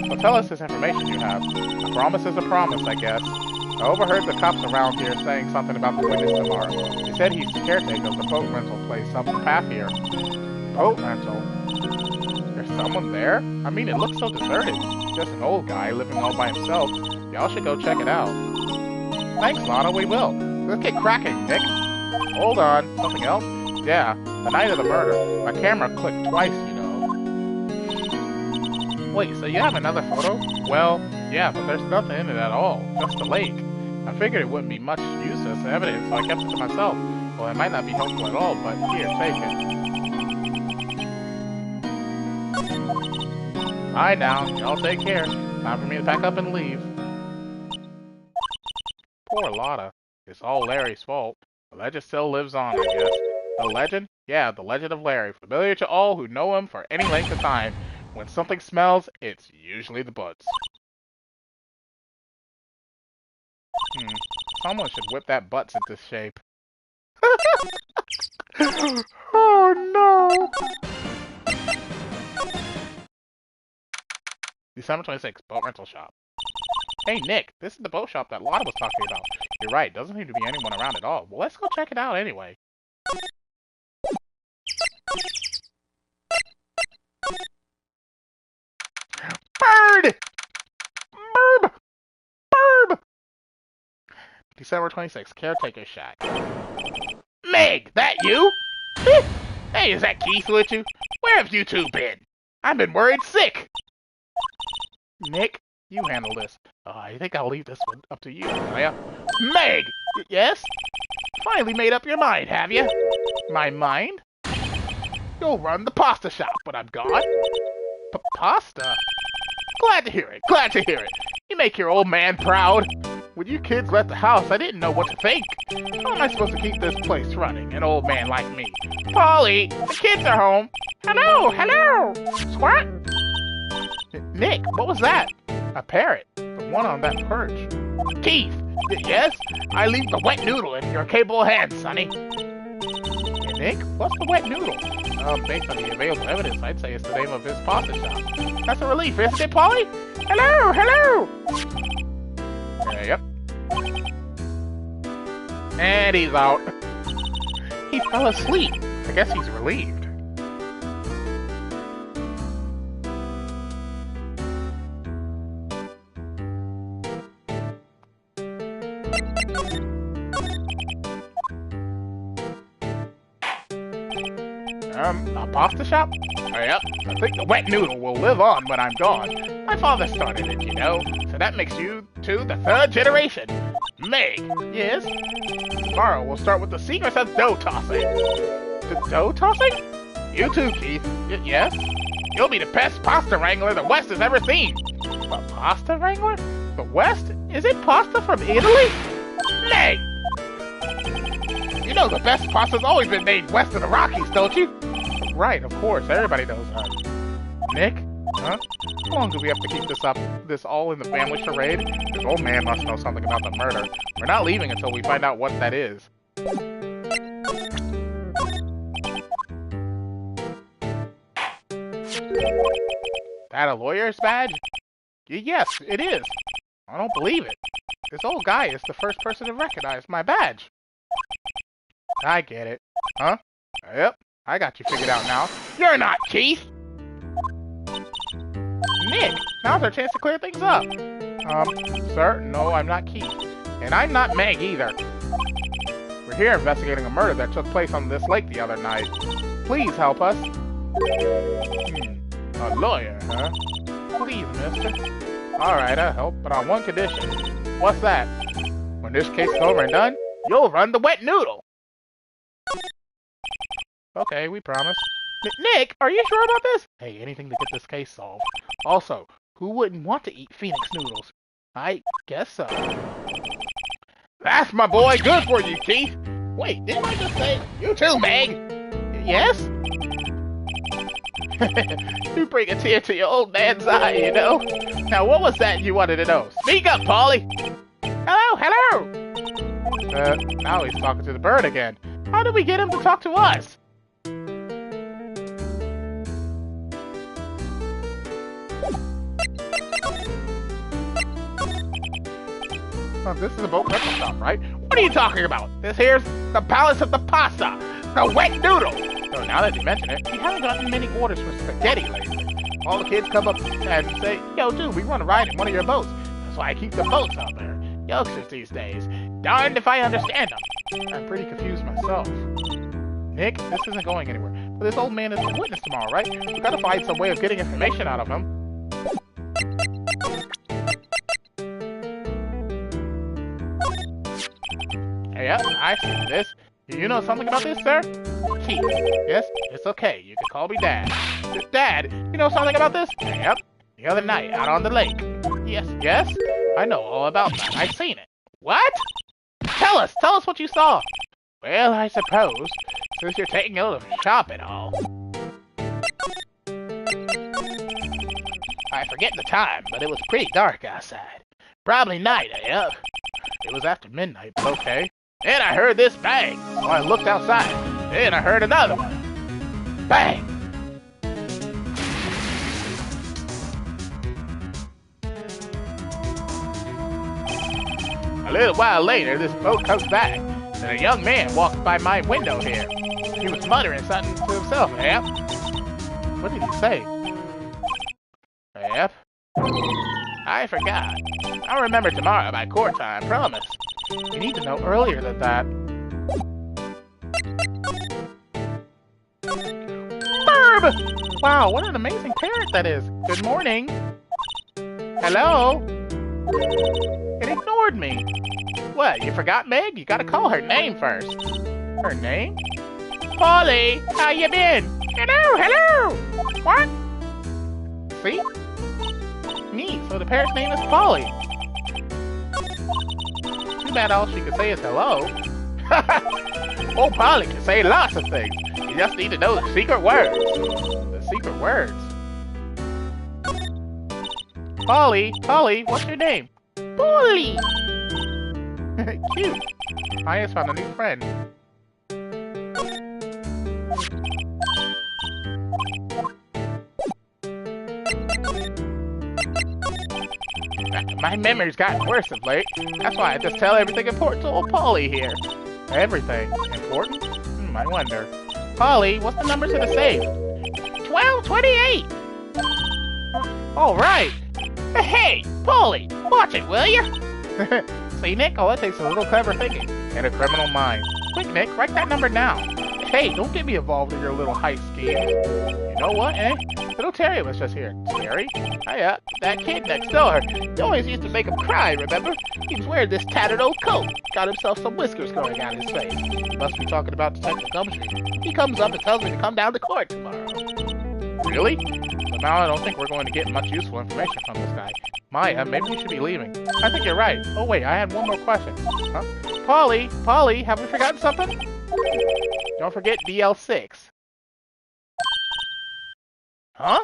So tell us this information you have. A promise is a promise, I guess. I overheard the cops around here saying something about the witness tomorrow. They said he's the caretaker of the boat rental place up the path here. Boat rental? There's someone there? I mean, it looks so deserted. Just an old guy living all by himself. Y'all should go check it out. Thanks, Lana, we will. Let's get cracking, Nick. Hold on. Something else? Yeah, the night of the murder. My camera clicked twice, you know. Wait, so you have another photo? Well, yeah, but there's nothing in it at all. Just the lake. I figured it wouldn't be much use as evidence, so I kept it to myself. Well, it might not be helpful at all, but here, take it. Alright now, y'all take care. Time for me to pack up and leave. Poor Lotta. It's all Larry's fault. The legend still lives on, I guess. The legend? Yeah, the legend of Larry. Familiar to all who know him for any length of time. When something smells, it's usually the butts. Someone should whip that butts into shape. Oh no! December 26th, boat rental shop. Hey Nick, this is the boat shop that Lotta was talking about. You're right, doesn't seem to be anyone around at all. Well, let's go check it out anyway. Bird! Burb! Burb! December 26th, caretaker shack. Meg, that you? Hey, is that Keith with you? Where have you two been? I've been worried sick. Nick, you handle this. I think I'll leave this one up to you, Tomoya. Meg! Yes? Finally made up your mind, have you? My mind? You'll run the pasta shop when I'm gone. Pasta? Glad to hear it, glad to hear it. You make your old man proud. When you kids left the house, I didn't know what to think. How am I supposed to keep this place running, an old man like me? Polly, the kids are home. Hello, hello. Squirt? Nick, what was that? A parrot. The one on that perch. Keith, yes? I leave the wet noodle in your capable hands, sonny. Hey, Nick, what's the wet noodle? Based on the available evidence, I'd say it's the name of his pasta shop. That's a relief, isn't it, Polly? Hello, hello. Yep. And he's out. He fell asleep. I guess he's relieved. A pasta shop? Yep. I think the wet noodle will live on when I'm gone. My father started it, you know. So that makes you two the third generation. Meg, yes? Tomorrow we'll start with the secrets of dough tossing. The dough tossing? You too, Keith. Yes? You'll be the best pasta wrangler the West has ever seen. A pasta wrangler? The West? Is it pasta from Italy? Meg! You know the best pasta's always been made west of the Rockies, don't you? Right, of course. Everybody knows that. Nick? Huh? How long do we have to keep this all in the family charade? This old man must know something about the murder. We're not leaving until we find out what that is. That a lawyer's badge? Yes, it is. I don't believe it. This old guy is the first person to recognize my badge. I get it. Huh? Yep, I got you figured out now. You're not Keith! Nick, now's our chance to clear things up. Sir, no, I'm not Keith. And I'm not Meg either. We're here investigating a murder that took place on this lake the other night. Please help us. A lawyer, huh? Please, mister. Alright, I'll help, but on one condition. What's that? When this case is over and done, you'll run the wet noodle. Okay, we promise. Nick, are you sure about this? Hey, anything to get this case solved. Also, who wouldn't want to eat Phoenix noodles? I guess so. That's my boy. Good for you, Keith. Wait, didn't I just say you too, Meg? Yes? You bring a tear to your old man's eye, you know? Now, what was that you wanted to know? Speak up, Polly. Hello, hello. Now he's talking to the bird again. How did we get him to talk to us? This is a boat rental shop, right? What are you talking about? This here's the Palace of the Pasta, the wet noodle. So now that you mention it, we haven't gotten many orders for spaghetti lately. All the kids come up and say, yo, dude, we want to ride in one of your boats. That's why I keep the boats out there. Youngsters these days, darned if I understand them. I'm pretty confused myself. Nick, this isn't going anywhere. But this old man is a witness tomorrow, right? We gotta find some way of getting information out of him. Yep, I see this. You know something about this, sir? Keith. Yes, it's okay. You can call me Dad. Dad, you know something about this? Yep. The other night, out on the lake. Yes? I know all about that. I've seen it. What? Tell us what you saw. Well, I suppose, since you're taking a little shop and all. I forget the time, but it was pretty dark outside. Probably night, eh? It was after midnight, but okay. Then I heard this bang, so I looked outside. Then I heard another one. Bang! A little while later, this boat comes back, and a young man walks by my window here. He was muttering something to himself, Yep. What did he say? Yep. I forgot. I'll remember tomorrow by court time, promise. You need to know earlier than that. Burb! Wow, what an amazing parent that is. Good morning. Hello? It ignored me. What, you forgot Meg? You gotta call her name first. Her name? Polly, how you been? Hello, hello! What? See? Neat, so the parrot's name is Polly. Too bad all she can say is hello. Oh, Polly can say lots of things. You just need to know the secret words. The secret words. Polly, what's your name? Polly! Cute. I just found a new friend. My memory's gotten worse of late. That's why I just tell everything important to old Polly here. Everything important? I wonder. Polly, what's the number to the safe? 1228! Alright! Hey, Polly, watch it, will ya? See, Nick, all it takes is a little clever thinking and a criminal mind. Quick, Nick, write that number down. Hey, don't get me involved in your little heist scheme. You know what, eh? Little Terry was just here. Terry? Hiya, that kid next door. You always used to make him cry, remember? He was wearing this tattered old coat. Got himself some whiskers growing out of his face. He must be talking about Detective Gumshoe. He comes up and tells me to come down to court tomorrow. Really? Somehow I don't think we're going to get much useful information from this guy. Maya, maybe we should be leaving. I think you're right. Oh wait, I had one more question. Huh? Polly, have we forgotten something? Don't forget DL6. Huh?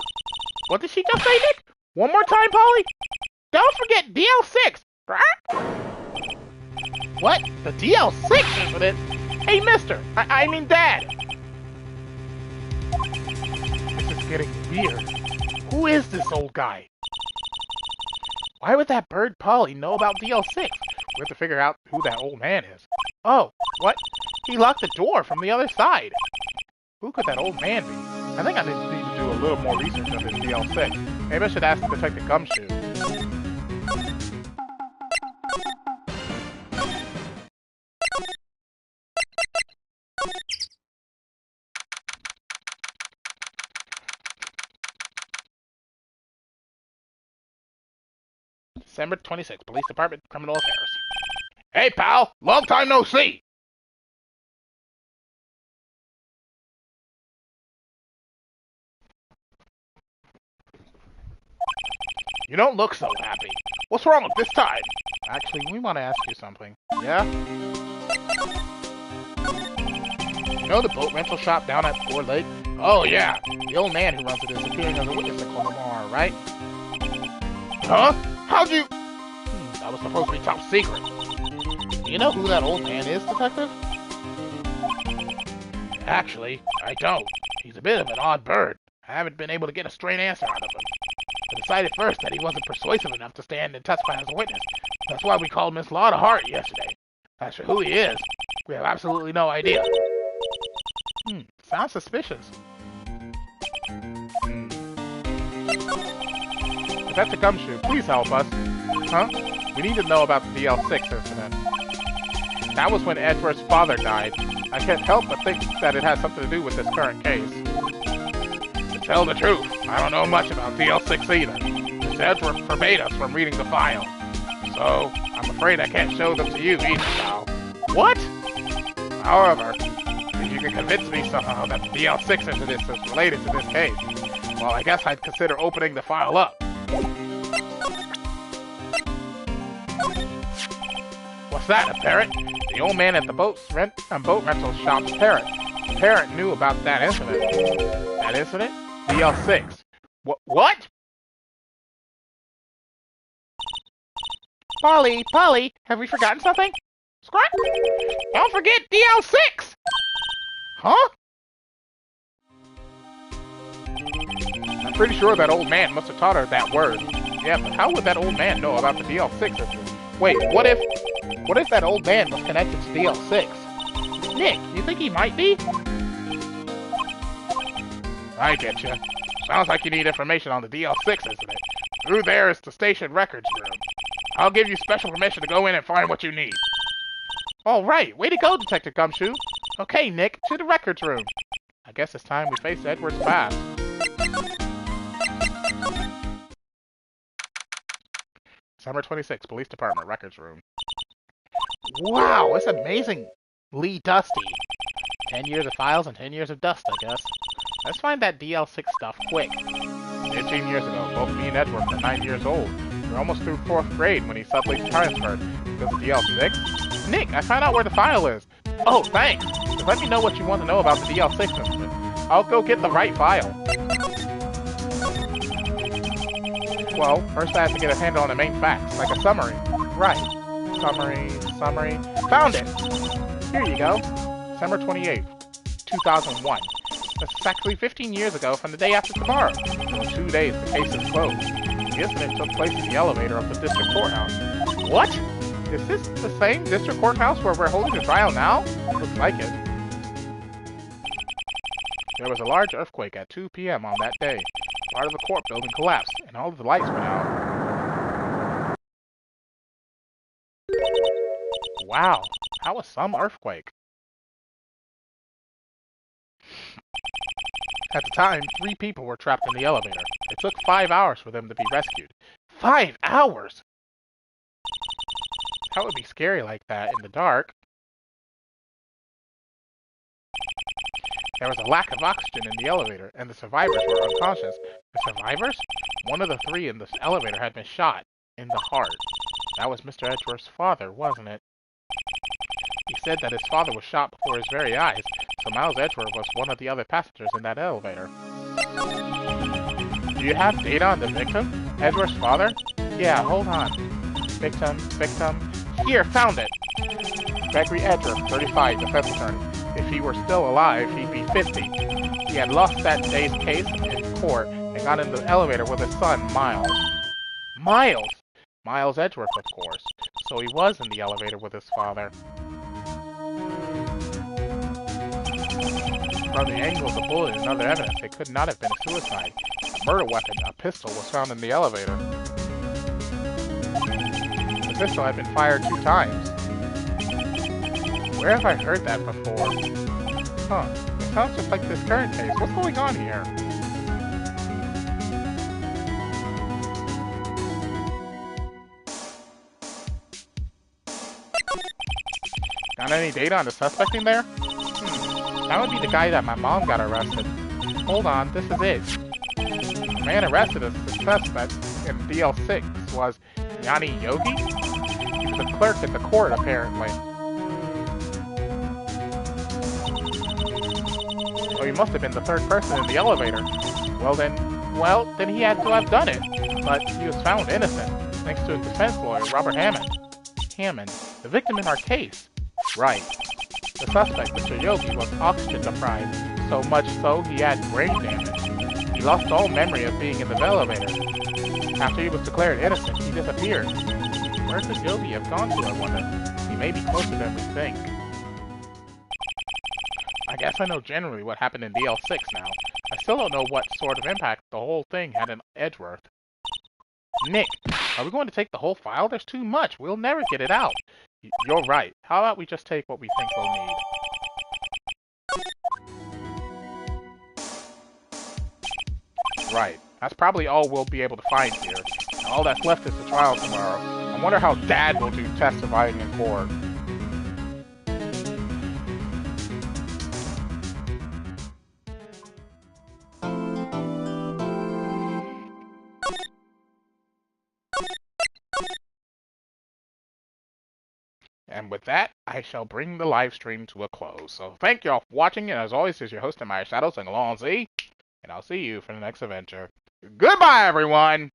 What did she just say, Nick? One more time, Polly? Don't forget DL6! What? The DL6, isn't it? Hey, mister! I mean dad! This is getting weird. Who is this old guy? Why would that bird Polly know about DL6? We have to figure out who that old man is. Oh, what? He locked the door from the other side. Who could that old man be? I think I need to do a little more research on this DL6. Maybe I should ask Detective Gumshoe. December 26th, Police Department, Criminal Affairs. Hey, pal! Long time no see! You don't look so happy. What's wrong with this time? Actually, we want to ask you something. Yeah? You know the boat rental shop down at Ford Lake? Oh, yeah. The old man who runs it is appearing as a witness in Tomoya, right? Huh? How'd you... that was supposed to be top secret. Do you know who that old man is, Detective? Actually, I don't. He's a bit of an odd bird. I haven't been able to get a straight answer out of him. I decided first that he wasn't persuasive enough to stand and testify as a witness. That's why we called Miss Law to Heart yesterday. As for who he is, we have absolutely no idea. Sounds suspicious. Detective Gumshoe, please help us. Huh? We need to know about the DL6 incident. That was when Edward's father died. I can't help but think that it has something to do with this current case. To tell the truth, I don't know much about DL6 either. Miss Edward forbade us from reading the file. So, I'm afraid I can't show them to you either, pal. What? However, if you can convince me somehow that the DL6 incident is related to this case, well, I guess I'd consider opening the file up. What's that, a parrot? The old man at the boat rental shop's parrot. The parrot knew about that incident. That incident? DL6. What? Polly, have we forgotten something? Scrap! Don't forget DL6! Huh? I'm pretty sure that old man must have taught her that word. Yeah, but how would that old man know about the DL6? Wait, what if that old man was connected to DL6? Nick, you think he might be? I get you. Sounds like you need information on the DL6 incident. Through there is the station records room. I'll give you special permission to go in and find what you need. All right, way to go, Detective Gumshoe. Okay, Nick, to the records room. I guess it's time we face Edward's past. December 26th, Police Department, records room. Wow, it's amazingly dusty. 10 years of files and 10 years of dust, I guess. Let's find that DL6 stuff quick. 15 years ago, both me and Edward were 9 years old. We were almost through 4th grade when he suddenly transferred. Because of DL6? Nick, I found out where the file is. Oh, thanks. Just let me know what you want to know about the DL6 incident. I'll go get the right file. Well, first I have to get a handle on the main facts, like a summary. Right. Summary. Found it! Here you go. December 28th, 2001. That's exactly 15 years ago from the day after tomorrow. In 2 days, the case is closed. The incident took place in the elevator of the district courthouse. What? Is this the same district courthouse where we're holding the trial now? Looks like it. There was a large earthquake at 2 p.m. on that day. Part of the court building collapsed, and all of the lights went out. Wow, that was some earthquake. At the time, 3 people were trapped in the elevator. It took 5 hours for them to be rescued. 5 hours?! That would be scary like that in the dark. There was a lack of oxygen in the elevator, and the survivors were unconscious. The survivors? One of the 3 in this elevator had been shot in the heart. That was Mr. Edgeworth's father, wasn't it? He said that his father was shot before his very eyes, so Miles Edgeworth was one of the other passengers in that elevator. Do you have data on the victim? Edgeworth's father? Yeah, hold on. Victim. Here, found it! Gregory Edgeworth, 35, defense attorney. If he were still alive, he'd be 50. He had lost that day's case in court and got in the elevator with his son, Miles. Miles? Miles Edgeworth, of course. So he was in the elevator with his father. From the angle of the bullet and other evidence, it could not have been a suicide. A murder weapon, a pistol, was found in the elevator. The pistol had been fired 2 times. Where have I heard that before? Huh. It sounds just like this current case. What's going on here? Got any data on the suspect in there? That would be the guy that my mom got arrested. Hold on, this is it. The man arrested as the suspect in DL6 was Yanni Yogi? He was a clerk at the court, apparently. So he must have been the 3rd person in the elevator. Well then he had to have done it. But he was found innocent, thanks to his defense lawyer, Robert Hammond, the victim in our case. Right. The suspect, Mr. Yogi, was oxygen deprived, so much so he had brain damage. He lost all memory of being in the elevator. After he was declared innocent, he disappeared. Where could Yogi have gone to, I wonder? He may be closer than we think. I guess I know generally what happened in DL6 now. I still don't know what sort of impact the whole thing had in Edgeworth. Nick, are we going to take the whole file? There's too much. We'll never get it out. You're right. How about we just take what we think we'll need? Right. That's probably all we'll be able to find here. And all that's left is the trial tomorrow. I wonder how Dad will do testifying in court. And with that, I shall bring the live stream to a close. So thank you all for watching, and as always, this is your host, TheAmariaShadow, saying along Z, and I'll see you for the next adventure. Goodbye, everyone!